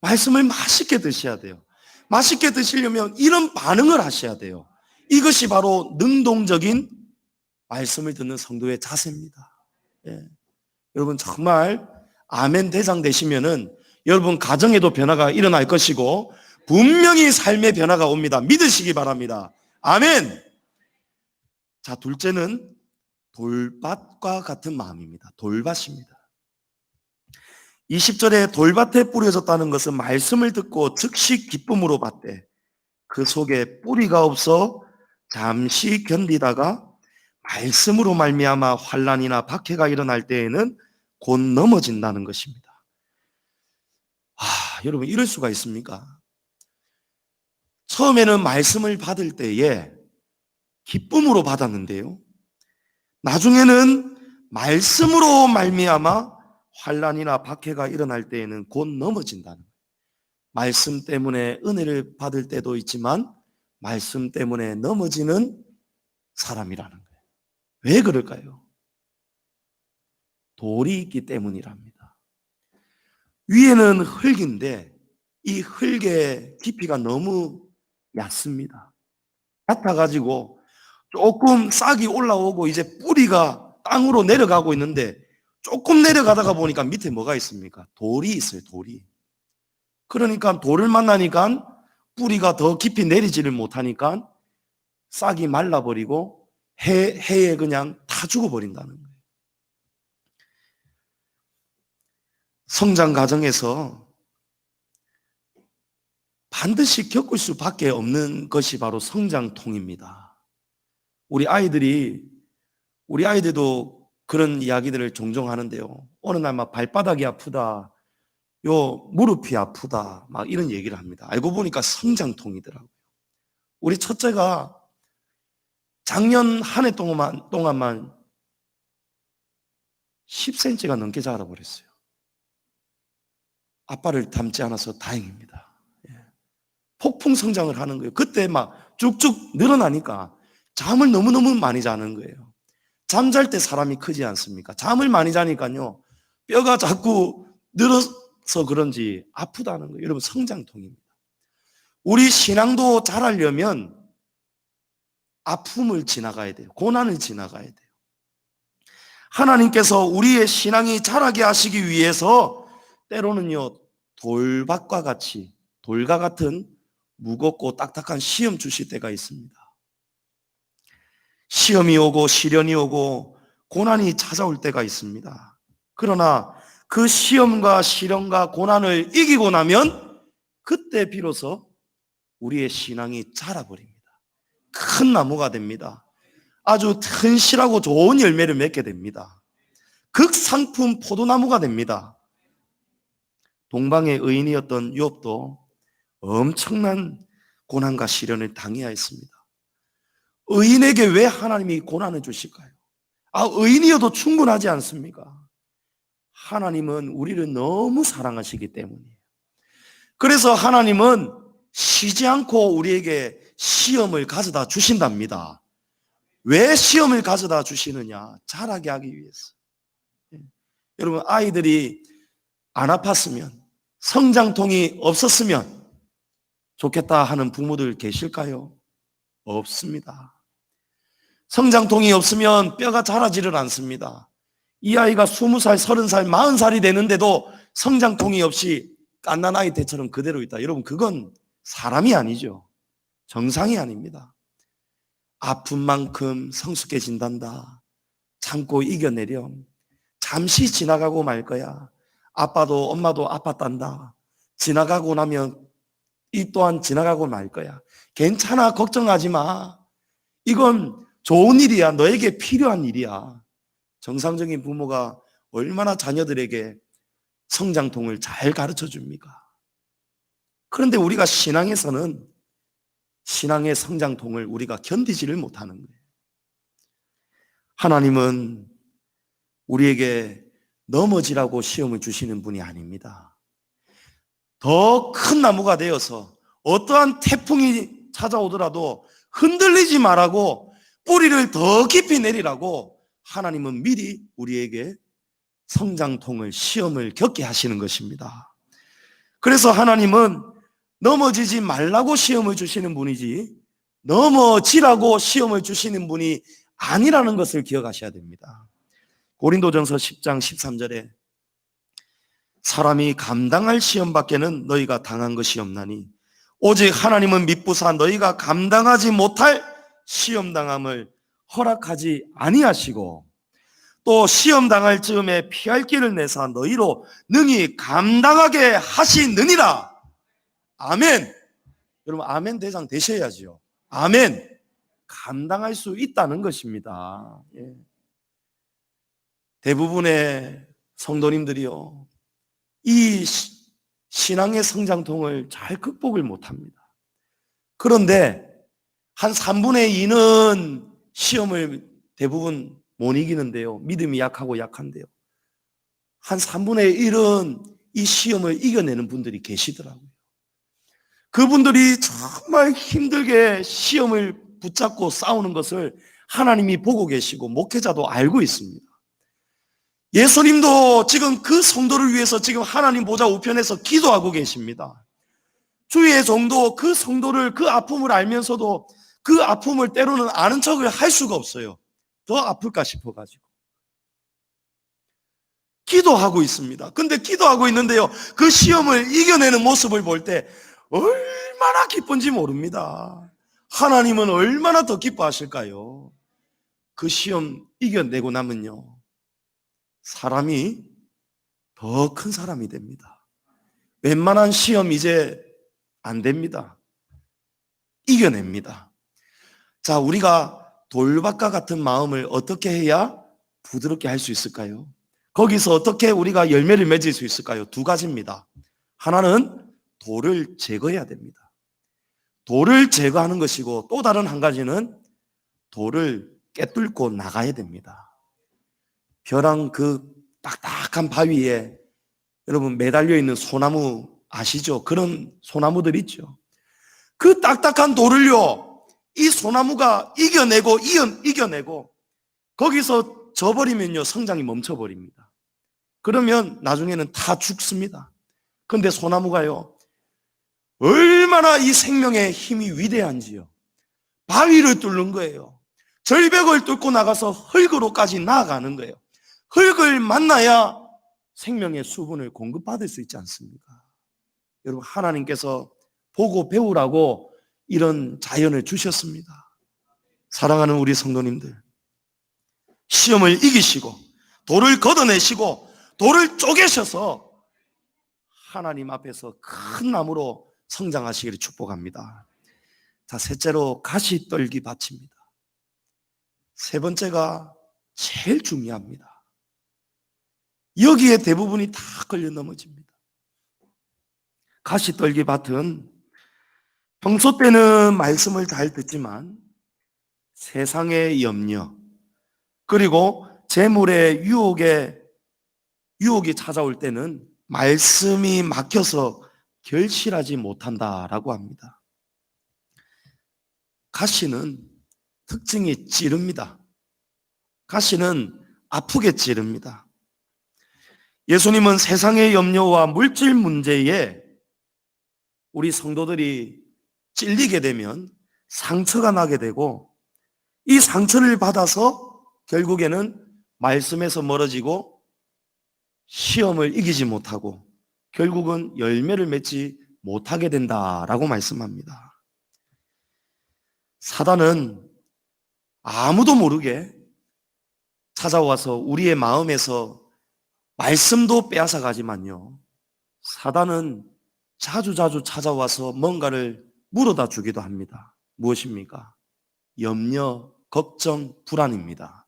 말씀을 맛있게 드셔야 돼요. 맛있게 드시려면 이런 반응을 하셔야 돼요. 이것이 바로 능동적인 말씀을 듣는 성도의 자세입니다. 예. 여러분 정말 아멘 대장 되시면은 여러분 가정에도 변화가 일어날 것이고 분명히 삶의 변화가 옵니다. 믿으시기 바랍니다. 아멘. 자, 둘째는 돌밭과 같은 마음입니다. 돌밭입니다. 20절에 돌밭에 뿌려졌다는 것은 말씀을 듣고 즉시 기쁨으로 받되 그 속에 뿌리가 없어 잠시 견디다가 말씀으로 말미암아 환난이나 박해가 일어날 때에는 곧 넘어진다는 것입니다. 여러분 이럴 수가 있습니까? 처음에는 말씀을 받을 때에 기쁨으로 받았는데요, 나중에는 말씀으로 말미암아 환난이나 박해가 일어날 때에는 곧 넘어진다는 거예요. 말씀 때문에 은혜를 받을 때도 있지만 말씀 때문에 넘어지는 사람이라는 거예요. 왜 그럴까요? 돌이 있기 때문이랍니다. 위에는 흙인데 이 흙의 깊이가 너무 얕습니다. 얕아가지고 조금 싹이 올라오고 이제 뿌리가 땅으로 내려가고 있는데 조금 내려가다가 보니까 밑에 뭐가 있습니까? 돌이 있어요. 돌이. 그러니까 돌을 만나니까 뿌리가 더 깊이 내리지를 못하니까 싹이 말라버리고 해에 그냥 다 죽어버린다는 거예요. 성장 과정에서 반드시 겪을 수밖에 없는 것이 바로 성장통입니다. 우리 아이들도 그런 이야기들을 종종 하는데요. 어느 날 막 발바닥이 아프다, 요 무릎이 아프다, 막 이런 얘기를 합니다. 알고 보니까 성장통이더라고요. 우리 첫째가 작년 한 해 동안만 10cm가 넘게 자라버렸어요. 아빠를 닮지 않아서 다행입니다. 예. 폭풍 성장을 하는 거예요. 그때 막 쭉쭉 늘어나니까 잠을 너무너무 많이 자는 거예요. 잠잘 때 사람이 크지 않습니까? 잠을 많이 자니까요, 뼈가 자꾸 늘어서 그런지 아프다는 거예요. 여러분, 성장통입니다. 우리 신앙도 자라려면 아픔을 지나가야 돼요. 고난을 지나가야 돼요. 하나님께서 우리의 신앙이 자라게 하시기 위해서 때로는요, 돌과 같은 무겁고 딱딱한 시험 주실 때가 있습니다. 시험이 오고 시련이 오고 고난이 찾아올 때가 있습니다. 그러나 그 시험과 시련과 고난을 이기고 나면 그때 비로소 우리의 신앙이 자라버립니다. 큰 나무가 됩니다. 아주 튼실하고 좋은 열매를 맺게 됩니다. 극상품 포도나무가 됩니다. 동방의 의인이었던 욥도 엄청난 고난과 시련을 당해야 했습니다. 의인에게 왜 하나님이 고난을 주실까요? 의인이어도 충분하지 않습니까? 하나님은 우리를 너무 사랑하시기 때문이에요. 그래서 하나님은 쉬지 않고 우리에게 시험을 가져다 주신답니다. 왜 시험을 가져다 주시느냐? 자라게 하기 위해서. 여러분, 아이들이 안 아팠으면, 성장통이 없었으면 좋겠다 하는 부모들 계실까요? 없습니다. 성장통이 없으면 뼈가 자라지를 않습니다. 이 아이가 20살, 30살, 40살이 되는데도 성장통이 없이 갓난아이 때처럼 그대로 있다. 여러분, 그건 사람이 아니죠. 정상이 아닙니다. 아픈 만큼 성숙해진단다. 참고 이겨내렴. 잠시 지나가고 말 거야. 아빠도 엄마도 아팠단다. 지나가고 나면 이 또한 지나가고 말 거야. 괜찮아, 걱정하지 마. 이건 좋은 일이야. 너에게 필요한 일이야. 정상적인 부모가 얼마나 자녀들에게 성장통을 잘 가르쳐 줍니까? 그런데 우리가 신앙에서는 신앙의 성장통을 우리가 견디지를 못하는 거예요. 하나님은 우리에게 넘어지라고 시험을 주시는 분이 아닙니다. 더 큰 나무가 되어서 어떠한 태풍이 찾아오더라도 흔들리지 말라고, 뿌리를 더 깊이 내리라고 하나님은 미리 우리에게 성장통을, 시험을 겪게 하시는 것입니다. 그래서 하나님은 넘어지지 말라고 시험을 주시는 분이지 넘어지라고 시험을 주시는 분이 아니라는 것을 기억하셔야 됩니다. 고린도전서 10장 13절에 사람이 감당할 시험밖에는 너희가 당한 것이 없나니 오직 하나님은 미쁘사 너희가 감당하지 못할 시험당함을 허락하지 아니하시고 또 시험당할 즈음에 피할 길을 내사 너희로 능히 감당하게 하시느니라. 아멘. 여러분, 아멘 대장 되셔야죠. 아멘. 감당할 수 있다는 것입니다. 예. 대부분의 성도님들이요, 이 신앙의 성장통을 잘 극복을 못합니다. 그런데 한 3분의 2는 시험을 대부분 못 이기는데요, 믿음이 약하고 약한데요, 한 3분의 1은 이 시험을 이겨내는 분들이 계시더라고요. 그분들이 정말 힘들게 시험을 붙잡고 싸우는 것을 하나님이 보고 계시고 목회자도 알고 있습니다. 예수님도 지금 그 성도를 위해서 지금 하나님 보좌 우편에서 기도하고 계십니다. 주의 종도 그 성도를, 그 아픔을 알면서도 그 아픔을 때로는 아는 척을 할 수가 없어요. 더 아플까 싶어가지고 기도하고 있습니다. 근데 기도하고 있는데요, 그 시험을 이겨내는 모습을 볼 때 얼마나 기쁜지 모릅니다. 하나님은 얼마나 더 기뻐하실까요? 그 시험 이겨내고 나면요, 사람이 더 큰 사람이 됩니다. 웬만한 시험 이제 안 됩니다. 이겨냅니다. 자, 우리가 돌밭과 같은 마음을 어떻게 해야 부드럽게 할 수 있을까요? 거기서 어떻게 우리가 열매를 맺을 수 있을까요? 두 가지입니다. 하나는 돌을 제거해야 됩니다. 돌을 제거하는 것이고, 또 다른 한 가지는 돌을 깨뚫고 나가야 됩니다. 벼랑 그 딱딱한 바위에 여러분 매달려 있는 소나무 아시죠? 그런 소나무들 있죠. 그 딱딱한 돌을요, 이 소나무가 이겨내고 거기서 져버리면요, 성장이 멈춰버립니다. 그러면 나중에는 다 죽습니다. 그런데 소나무가요, 얼마나 이 생명의 힘이 위대한지요. 바위를 뚫는 거예요. 절벽을 뚫고 나가서 흙으로까지 나아가는 거예요. 흙을 만나야 생명의 수분을 공급받을 수 있지 않습니까? 여러분, 하나님께서 보고 배우라고 이런 자연을 주셨습니다. 사랑하는 우리 성도님들, 시험을 이기시고 돌을 걷어내시고 돌을 쪼개셔서 하나님 앞에서 큰 나무로 성장하시기를 축복합니다. 자, 셋째로 가시떨기 밭입니다. 세 번째가 제일 중요합니다. 여기에 대부분이 다 걸려 넘어집니다. 가시떨기 밭은 평소 때는 말씀을 잘 듣지만 세상의 염려, 그리고 재물의 유혹이 찾아올 때는 말씀이 막혀서 결실하지 못한다라고 합니다. 가시는 특징이 찌릅니다. 가시는 아프게 찌릅니다. 예수님은 세상의 염려와 물질 문제에 우리 성도들이 찔리게 되면 상처가 나게 되고, 이 상처를 받아서 결국에는 말씀에서 멀어지고 시험을 이기지 못하고 결국은 열매를 맺지 못하게 된다라고 말씀합니다. 사단은 아무도 모르게 찾아와서 우리의 마음에서 말씀도 빼앗아 가지만요, 사단은 자주 찾아와서 뭔가를 물어다 주기도 합니다. 무엇입니까? 염려, 걱정, 불안입니다.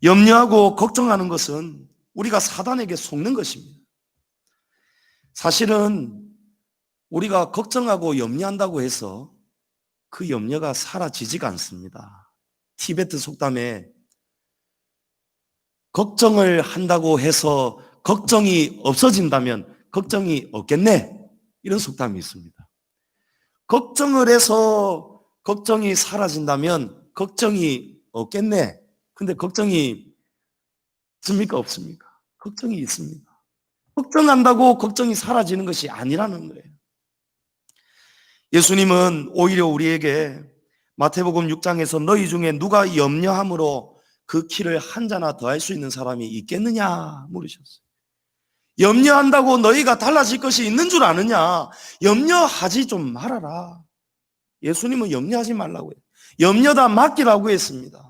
염려하고 걱정하는 것은 우리가 사단에게 속는 것입니다. 사실은 우리가 걱정하고 염려한다고 해서 그 염려가 사라지지가 않습니다. 티베트 속담에 걱정을 한다고 해서 걱정이 없어진다면 걱정이 없겠네, 이런 속담이 있습니다. 걱정을 해서 걱정이 사라진다면 걱정이 없겠네. 근데 걱정이 있습니까? 없습니까? 걱정이 있습니다. 걱정한다고 걱정이 사라지는 것이 아니라는 거예요. 예수님은 오히려 우리에게 마태복음 6장에서 너희 중에 누가 염려함으로 그 키를 한 자나 더할 수 있는 사람이 있겠느냐 물으셨어요. 염려한다고 너희가 달라질 것이 있는 줄 아느냐? 염려하지 좀 말아라. 예수님은 염려하지 말라고 해요. 염려다 맡기라고 했습니다.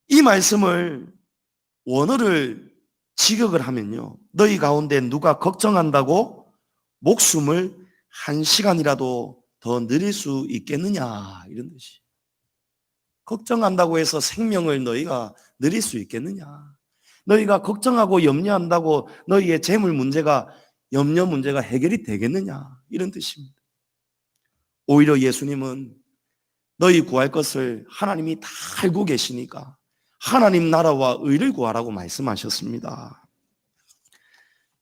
이 말씀을 원어를 직역을 하면요, 너희 가운데 누가 걱정한다고 목숨을 1시간이라도 더 늘릴 수 있겠느냐, 이런 뜻이. 걱정한다고 해서 생명을 너희가 늘릴 수 있겠느냐? 너희가 걱정하고 염려한다고 너희의 재물 문제가, 염려 문제가 해결이 되겠느냐, 이런 뜻입니다. 오히려 예수님은 너희 구할 것을 하나님이 다 알고 계시니까 하나님 나라와 의를 구하라고 말씀하셨습니다.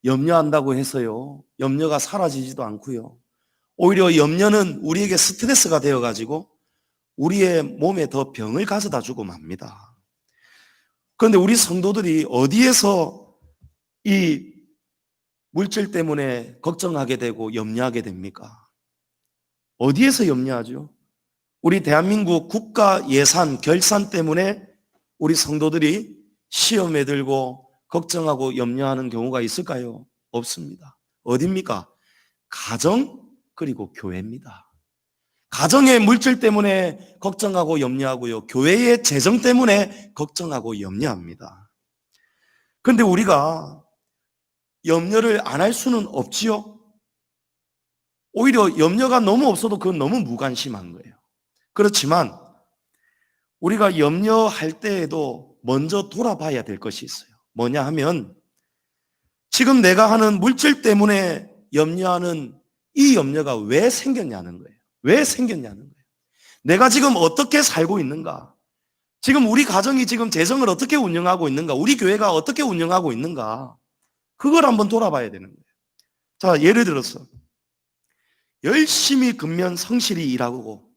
염려한다고 해서요, 염려가 사라지지도 않고요, 오히려 염려는 우리에게 스트레스가 되어가지고 우리의 몸에 더 병을 가져다 주고 맙니다. 그런데 우리 성도들이 어디에서 이 물질 때문에 걱정하게 되고 염려하게 됩니까? 어디에서 염려하죠? 우리 대한민국 국가 예산 결산 때문에 우리 성도들이 시험에 들고 걱정하고 염려하는 경우가 있을까요? 없습니다. 어디입니까? 가정 그리고 교회입니다. 가정의 물질 때문에 걱정하고 염려하고요, 교회의 재정 때문에 걱정하고 염려합니다. 그런데 우리가 염려를 안 할 수는 없지요. 오히려 염려가 너무 없어도 그건 너무 무관심한 거예요. 그렇지만 우리가 염려할 때에도 먼저 돌아봐야 될 것이 있어요. 뭐냐 하면 지금 내가 하는 물질 때문에 염려하는 이 염려가 왜 생겼냐는 거예요. 왜 생겼냐는 거예요. 내가 지금 어떻게 살고 있는가? 지금 우리 가정이 지금 재정을 어떻게 운영하고 있는가? 우리 교회가 어떻게 운영하고 있는가? 그걸 한번 돌아봐야 되는 거예요. 자, 예를 들어서 열심히 근면 성실히 일하고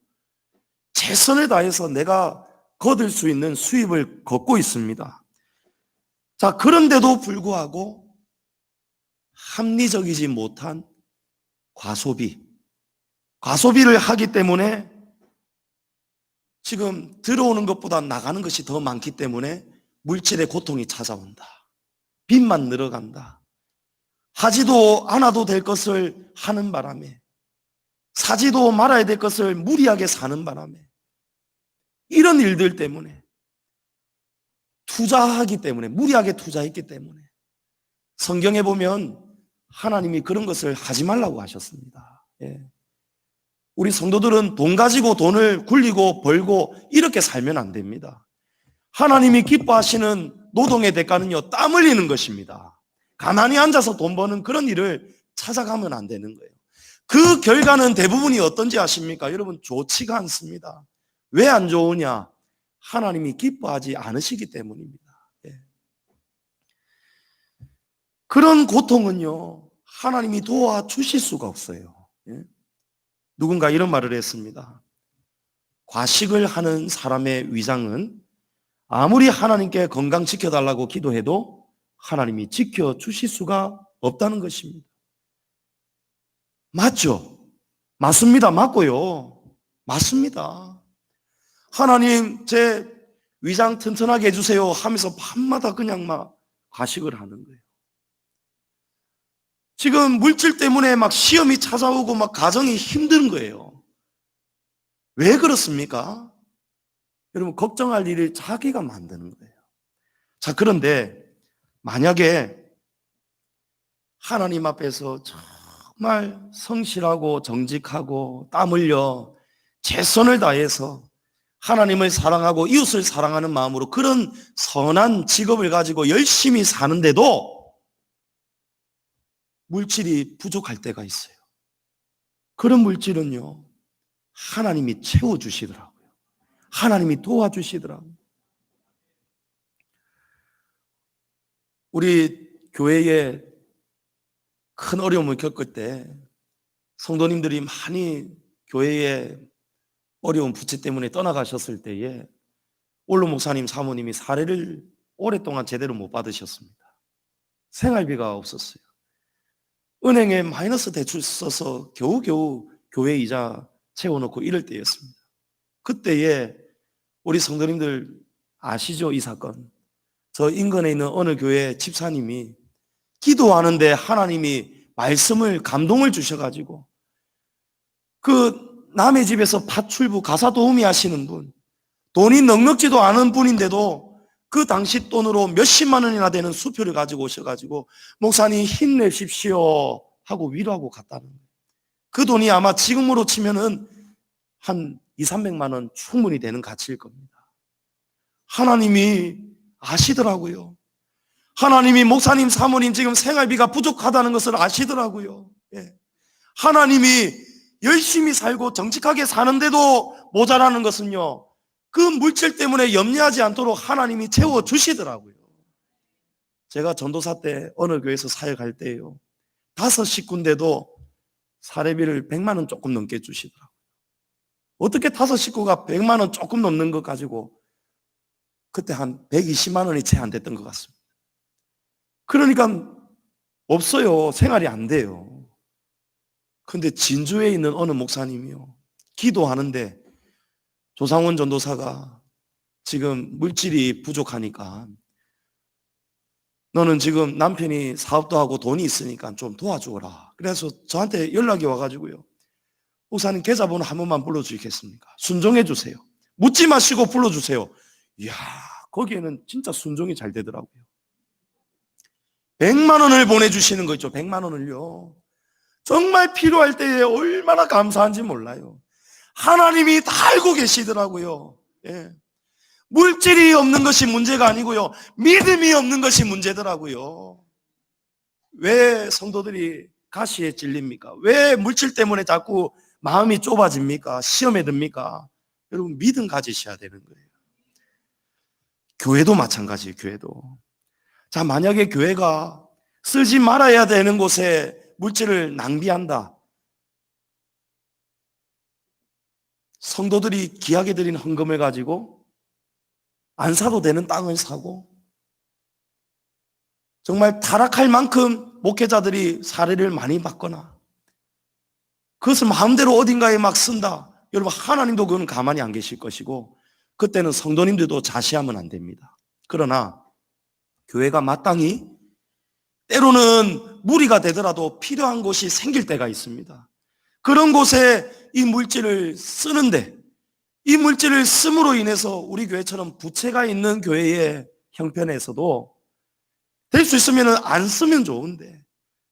최선을 다해서 내가 거둘 수 있는 수입을 걷고 있습니다. 자, 그런데도 불구하고 합리적이지 못한 과소비를 하기 때문에 지금 들어오는 것보다 나가는 것이 더 많기 때문에 물질의 고통이 찾아온다. 빚만 늘어간다. 하지도 않아도 될 것을 하는 바람에, 사지도 말아야 될 것을 무리하게 사는 바람에, 이런 일들 때문에, 투자하기 때문에, 무리하게 투자했기 때문에, 성경에 보면 하나님이 그런 것을 하지 말라고 하셨습니다. 예. 우리 성도들은 돈 가지고 돈을 굴리고 벌고 이렇게 살면 안 됩니다. 하나님이 기뻐하시는 노동의 대가는요, 땀 흘리는 것입니다. 가만히 앉아서 돈 버는 그런 일을 찾아가면 안 되는 거예요. 그 결과는 대부분이 어떤지 아십니까? 여러분, 좋지가 않습니다. 왜 안 좋으냐? 하나님이 기뻐하지 않으시기 때문입니다. 예. 그런 고통은요, 하나님이 도와주실 수가 없어요. 예. 누군가 이런 말을 했습니다. 과식을 하는 사람의 위장은 아무리 하나님께 건강 지켜달라고 기도해도 하나님이 지켜주실 수가 없다는 것입니다. 맞죠? 맞습니다. 맞고요. 맞습니다. 하나님, 제 위장 튼튼하게 해주세요 하면서 밤마다 그냥 막 과식을 하는 거예요. 지금 물질 때문에 막 시험이 찾아오고 막 가정이 힘든 거예요. 왜 그렇습니까? 여러분, 걱정할 일을 자기가 만드는 거예요. 자, 그런데 만약에 하나님 앞에서 정말 성실하고 정직하고 땀 흘려 최선을 다해서 하나님을 사랑하고 이웃을 사랑하는 마음으로 그런 선한 직업을 가지고 열심히 사는데도 물질이 부족할 때가 있어요. 그런 물질은요, 하나님이 채워주시더라고요. 하나님이 도와주시더라고요. 우리 교회에 큰 어려움을 겪을 때 성도님들이 많이 교회에 어려운 부채 때문에 떠나가셨을 때에 올로 목사님 사모님이 사례를 오랫동안 제대로 못 받으셨습니다. 생활비가 없었어요. 은행에 마이너스 대출 써서 겨우겨우 교회 이자 채워놓고 이럴 때였습니다. 그때에 우리 성도님들 아시죠? 이 사건. 저 인근에 있는 어느 교회 집사님이 기도하는데 하나님이 말씀을 감동을 주셔가지고 그 남의 집에서 파출부 가사 도우미 하시는 분, 돈이 넉넉지도 않은 분인데도 그 당시 돈으로 몇십만 원이나 되는 수표를 가지고 오셔가지고 목사님 힘내십시오 하고 위로하고 갔다는 거예요. 그 돈이 아마 지금으로 치면은 한 200~300만 원 충분히 되는 가치일 겁니다. 하나님이 아시더라고요. 하나님이 목사님 사모님 지금 생활비가 부족하다는 것을 아시더라고요. 예. 하나님이 열심히 살고 정직하게 사는데도 모자라는 것은요, 그 물질 때문에 염려하지 않도록 하나님이 채워주시더라고요. 제가 전도사 때 어느 교회에서 사역할 때요, 5 식구인데도 사례비를 100만 원 조금 넘게 주시더라고요. 어떻게 5 식구가 100만 원 조금 넘는 것 가지고 그때 한 120만 원이 채 안 됐던 것 같습니다. 그러니까 없어요. 생활이 안 돼요. 근데 진주에 있는 어느 목사님이요, 기도하는데 조상원 전도사가 지금 물질이 부족하니까 너는 지금 남편이 사업도 하고 돈이 있으니까 좀 도와주거라. 그래서 저한테 연락이 와가지고요, 목사님 계좌번호 한 번만 불러주시겠습니까? 순종해 주세요. 묻지 마시고 불러주세요. 이야, 거기에는 진짜 순종이 잘 되더라고요. 100만 원을 보내주시는 거 있죠. 100만 원을요. 정말 필요할 때에 얼마나 감사한지 몰라요. 하나님이 다 알고 계시더라고요. 예. 물질이 없는 것이 문제가 아니고요, 믿음이 없는 것이 문제더라고요. 왜 성도들이 가시에 찔립니까? 왜 물질 때문에 자꾸 마음이 좁아집니까? 시험에 듭니까? 여러분, 믿음 가지셔야 되는 거예요. 교회도 마찬가지예요. 교회도. 자, 만약에 교회가 쓰지 말아야 되는 곳에 물질을 낭비한다, 성도들이 귀하게 드린 헌금을 가지고 안 사도 되는 땅을 사고, 정말 타락할 만큼 목회자들이 사례를 많이 받거나 그것을 마음대로 어딘가에 막 쓴다, 여러분, 하나님도 그건 가만히 안 계실 것이고, 그때는 성도님들도 자시하면 안 됩니다. 그러나 교회가 마땅히 때로는 무리가 되더라도 필요한 곳이 생길 때가 있습니다. 그런 곳에 이 물질을 쓰는데, 이 물질을 씀으로 인해서 우리 교회처럼 부채가 있는 교회의 형편에서도 될 수 있으면 안 쓰면 좋은데,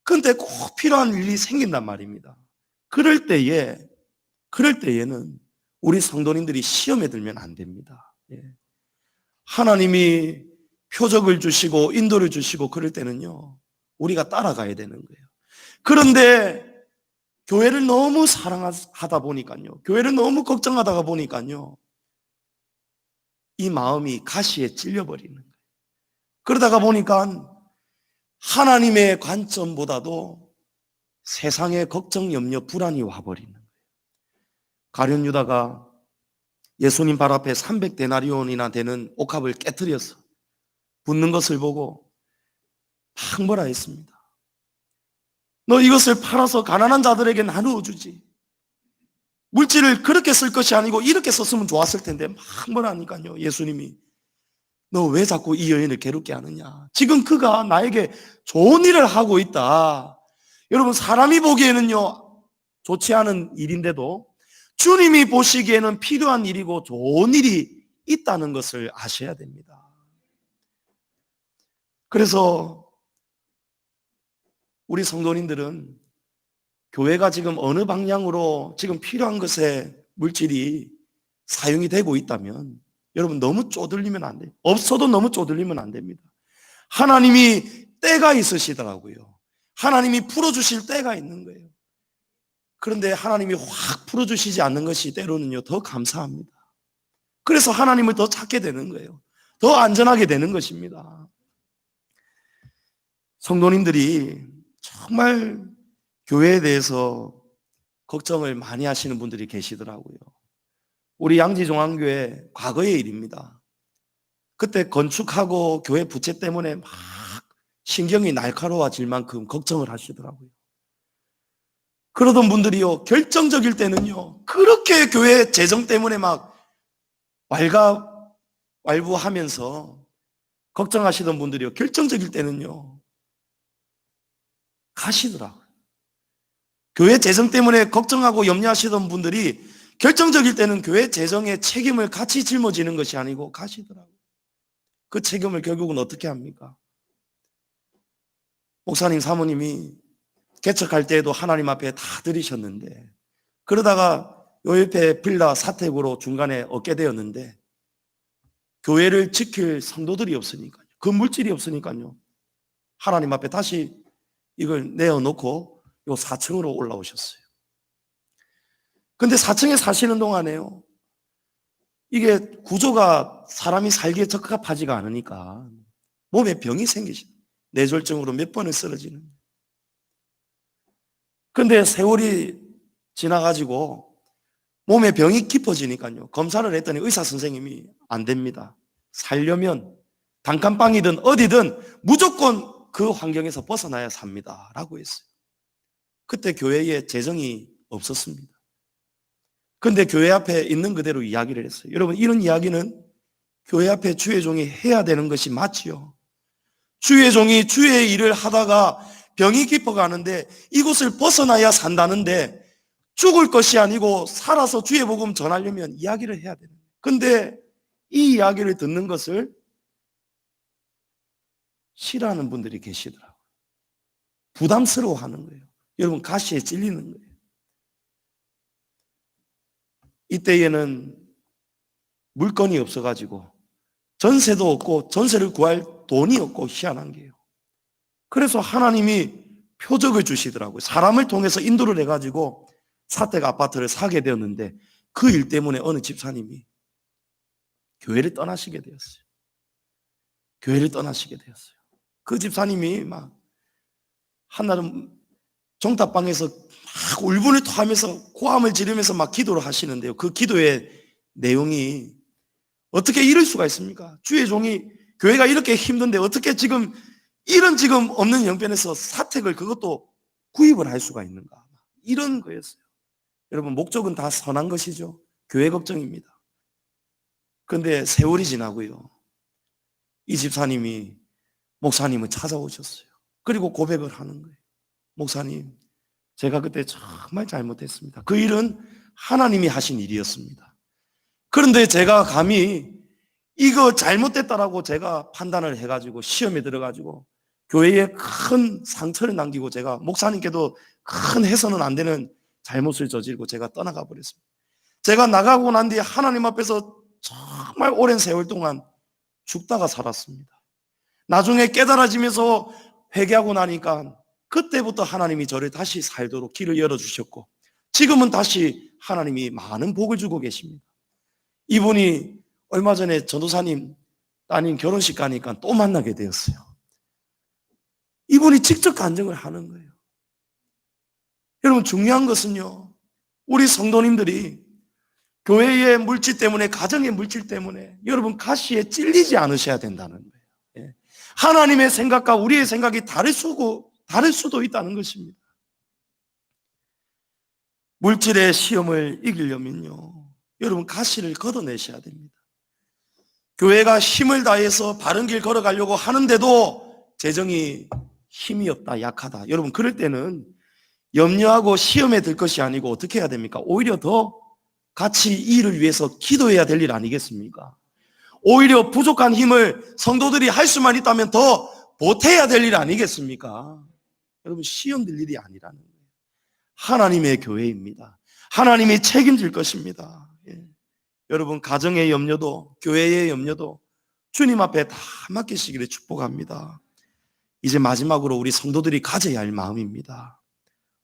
근데 꼭 필요한 일이 생긴단 말입니다. 그럴 때에는 우리 성도님들이 시험에 들면 안 됩니다. 하나님이 표적을 주시고 인도를 주시고 그럴 때는요, 우리가 따라가야 되는 거예요. 그런데 교회를 너무 사랑하다 보니까요, 교회를 너무 걱정하다가 보니까요, 이 마음이 가시에 찔려버리는 거예요. 그러다가 보니까 하나님의 관점보다도 세상의 걱정, 염려, 불안이 와버리는 거예요. 가룟 유다가 예수님 발 앞에 300데나리온이나 되는 옥합을 깨트려서 붙는 것을 보고 막 뭐라 했습니다. 너 이것을 팔아서 가난한 자들에게 나누어 주지. 물질을 그렇게 쓸 것이 아니고 이렇게 썼으면 좋았을 텐데, 막 뭐라 하니까요, 예수님이 너 왜 자꾸 이 여인을 괴롭게 하느냐. 지금 그가 나에게 좋은 일을 하고 있다. 여러분, 사람이 보기에는요, 좋지 않은 일인데도 주님이 보시기에는 필요한 일이고 좋은 일이 있다는 것을 아셔야 됩니다. 그래서 우리 성도님들은 교회가 지금 어느 방향으로 지금 필요한 것에 물질이 사용이 되고 있다면 여러분, 너무 쪼들리면 안 돼요. 없어도 너무 쪼들리면 안 됩니다. 하나님이 때가 있으시더라고요. 하나님이 풀어주실 때가 있는 거예요. 그런데 하나님이 확 풀어주시지 않는 것이 때로는요, 더 감사합니다. 그래서 하나님을 더 찾게 되는 거예요. 더 안전하게 되는 것입니다. 성도님들이 정말 교회에 대해서 걱정을 많이 하시는 분들이 계시더라고요. 우리 양지종안교회 과거의 일입니다. 그때 건축하고 교회 부채 때문에 막 신경이 날카로워질 만큼 걱정을 하시더라고요. 그러던 분들이요, 결정적일 때는요, 그렇게 교회 재정 때문에 막 왈가왈부하면서 걱정하시던 분들이요, 결정적일 때는요 가시더라고요. 교회 재정 때문에 걱정하고 염려하시던 분들이 결정적일 때는 교회 재정의 책임을 같이 짊어지는 것이 아니고 가시더라고요. 그 책임을 결국은 어떻게 합니까? 목사님, 사모님이 개척할 때에도 하나님 앞에 다 드리셨는데, 그러다가 요 옆에 빌라 사택으로 중간에 얻게 되었는데 교회를 지킬 성도들이 없으니까요, 그 물질이 없으니까요, 하나님 앞에 다시 이걸 내어놓고 요 4층으로 올라오셨어요. 근데 4층에 사시는 동안에요, 이게 구조가 사람이 살기에 적합하지가 않으니까 몸에 병이 생기시죠. 뇌졸중으로 몇 번을 쓰러지는. 근데 세월이 지나가지고 몸에 병이 깊어지니까요, 검사를 했더니 의사 선생님이 안 됩니다. 살려면 단칸방이든 어디든 무조건 그 환경에서 벗어나야 삽니다 라고 했어요. 그때 교회에 재정이 없었습니다. 근데 교회 앞에 있는 그대로 이야기를 했어요. 여러분, 이런 이야기는 교회 앞에 주의 종이 해야 되는 것이 맞지요. 주의 종이 주의 일을 하다가 병이 깊어가는데 이곳을 벗어나야 산다는데, 죽을 것이 아니고 살아서 주의 복음 전하려면 이야기를 해야 되는 거예요. 근데 이 이야기를 듣는 것을 싫어하는 분들이 계시더라고요. 부담스러워하는 거예요. 여러분, 가시에 찔리는 거예요. 이때에는 물건이 없어가지고 전세도 없고 전세를 구할 돈이 없고 희한한 게요. 그래서 하나님이 표적을 주시더라고요. 사람을 통해서 인도를 해가지고 사택 아파트를 사게 되었는데 그 일 때문에 어느 집사님이 교회를 떠나시게 되었어요. 교회를 떠나시게 되었어요. 그 집사님이 막 한날은 종탑방에서 막 울분을 토하면서 고함을 지르면서 막 기도를 하시는데요. 그 기도의 내용이 어떻게 이럴 수가 있습니까? 주의 종이 교회가 이렇게 힘든데 어떻게 지금 이런 지금 없는 형편에서 사택을 그것도 구입을 할 수가 있는가? 이런 거였어요. 여러분, 목적은 다 선한 것이죠. 교회 걱정입니다. 그런데 세월이 지나고요. 이 집사님이 목사님을 찾아오셨어요. 그리고 고백을 하는 거예요. 목사님, 제가 그때 정말 잘못했습니다. 그 일은 하나님이 하신 일이었습니다. 그런데 제가 감히 이거 잘못됐다라고 제가 판단을 해가지고 시험에 들어가지고 교회에 큰 상처를 남기고 제가 목사님께도 큰 해서는 안 되는 잘못을 저지르고 제가 떠나가 버렸습니다. 제가 나가고 난 뒤에 하나님 앞에서 정말 오랜 세월 동안 죽다가 살았습니다. 나중에 깨달아지면서 회개하고 나니까 그때부터 하나님이 저를 다시 살도록 길을 열어주셨고 지금은 다시 하나님이 많은 복을 주고 계십니다. 이분이 얼마 전에 전도사님 따님 결혼식 가니까 또 만나게 되었어요. 이분이 직접 간증을 하는 거예요. 여러분, 중요한 것은요, 우리 성도님들이 교회의 물질 때문에, 가정의 물질 때문에 여러분 가시에 찔리지 않으셔야 된다는 거예요. 하나님의 생각과 우리의 생각이 다를 수도 있다는 것입니다. 물질의 시험을 이기려면요, 여러분 가시를 걷어내셔야 됩니다. 교회가 힘을 다해서 바른 길 걸어가려고 하는데도 재정이 힘이 없다, 약하다. 여러분, 그럴 때는 염려하고 시험에 들 것이 아니고 어떻게 해야 됩니까? 오히려 더 같이 이 일을 위해서 기도해야 될 일 아니겠습니까? 오히려 부족한 힘을 성도들이 할 수만 있다면 더 보태야 될 일 아니겠습니까? 여러분, 시험 될 일이 아니라는 거예요. 하나님의 교회입니다. 하나님이 책임질 것입니다. 여러분, 가정의 염려도 교회의 염려도 주님 앞에 다 맡기시기를 축복합니다. 이제 마지막으로 우리 성도들이 가져야 할 마음입니다.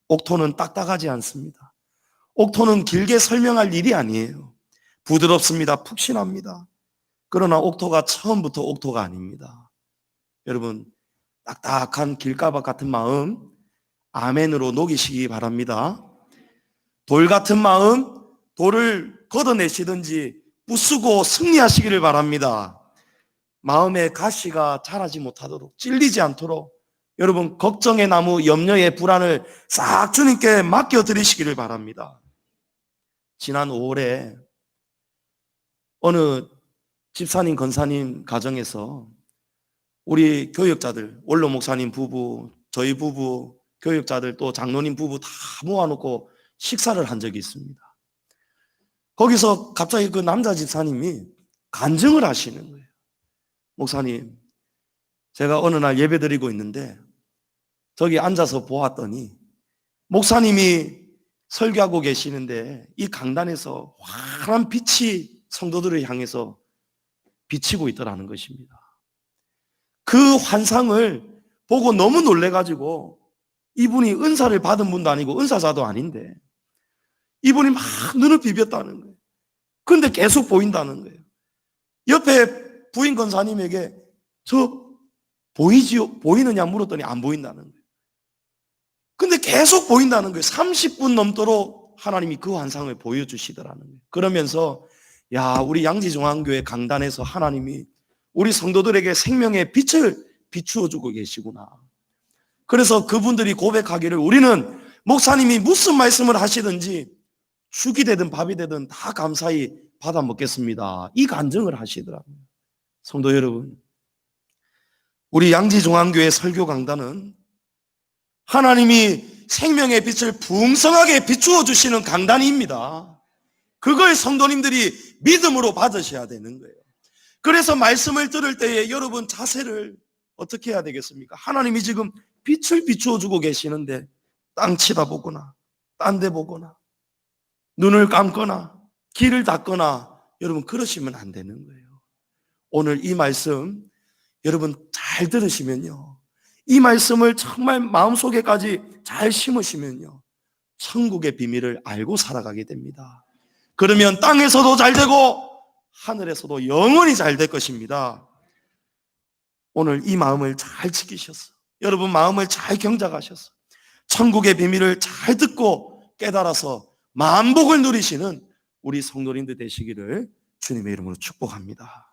옥토는 딱딱하지 않습니다. 옥토는 길게 설명할 일이 아니에요. 부드럽습니다. 푹신합니다. 그러나 옥토가 처음부터 옥토가 아닙니다. 여러분, 딱딱한 길가박 같은 마음 아멘으로 녹이시기 바랍니다. 돌 같은 마음, 돌을 걷어내시든지 부수고 승리하시기를 바랍니다. 마음에 가시가 자라지 못하도록, 찔리지 않도록 여러분 걱정의 나무, 염려의 불안을 싹 주님께 맡겨드리시기를 바랍니다. 지난 5월에 어느 집사님, 권사님 가정에서 우리 교역자들, 원로 목사님 부부, 저희 부부, 교역자들 또 장로님 부부 다 모아놓고 식사를 한 적이 있습니다. 거기서 갑자기 그 남자 집사님이 간증을 하시는 거예요. 목사님, 제가 어느 날 예배 드리고 있는데 저기 앉아서 보았더니 목사님이 설교하고 계시는데 이 강단에서 환한 빛이 성도들을 향해서 비치고 있더라는 것입니다. 그 환상을 보고 너무 놀래가지고 이분이 은사를 받은 분도 아니고 은사자도 아닌데 이분이 막 눈을 비볐다는 거예요. 그런데 계속 보인다는 거예요. 옆에 부인 권사님에게 저 보이지요? 보이느냐 물었더니 안 보인다는 거예요. 근데 계속 보인다는 거예요. 30분 넘도록 하나님이 그 환상을 보여주시더라는 거예요. 그러면서 야, 우리 양지중앙교회 강단에서 하나님이 우리 성도들에게 생명의 빛을 비추어주고 계시구나. 그래서 그분들이 고백하기를 우리는 목사님이 무슨 말씀을 하시든지 죽이 되든 밥이 되든 다 감사히 받아 먹겠습니다. 이 간증을 하시더라고요. 성도 여러분, 우리 양지중앙교회 설교 강단은 하나님이 생명의 빛을 풍성하게 비추어 주시는 강단입니다. 그걸 성도님들이 믿음으로 받으셔야 되는 거예요. 그래서 말씀을 들을 때에 여러분 자세를 어떻게 해야 되겠습니까? 하나님이 지금 빛을 비추어 주고 계시는데 땅 치다보거나 딴 데 보거나 눈을 감거나 길을 닫거나 여러분 그러시면 안 되는 거예요. 오늘 이 말씀 여러분 잘 들으시면요, 이 말씀을 정말 마음속에까지 잘 심으시면요, 천국의 비밀을 알고 살아가게 됩니다. 그러면 땅에서도 잘 되고 하늘에서도 영원히 잘 될 것입니다. 오늘 이 마음을 잘 지키셔서 여러분 마음을 잘 경작하셔서 천국의 비밀을 잘 듣고 깨달아서 만복을 누리시는 우리 성도님들 되시기를 주님의 이름으로 축복합니다.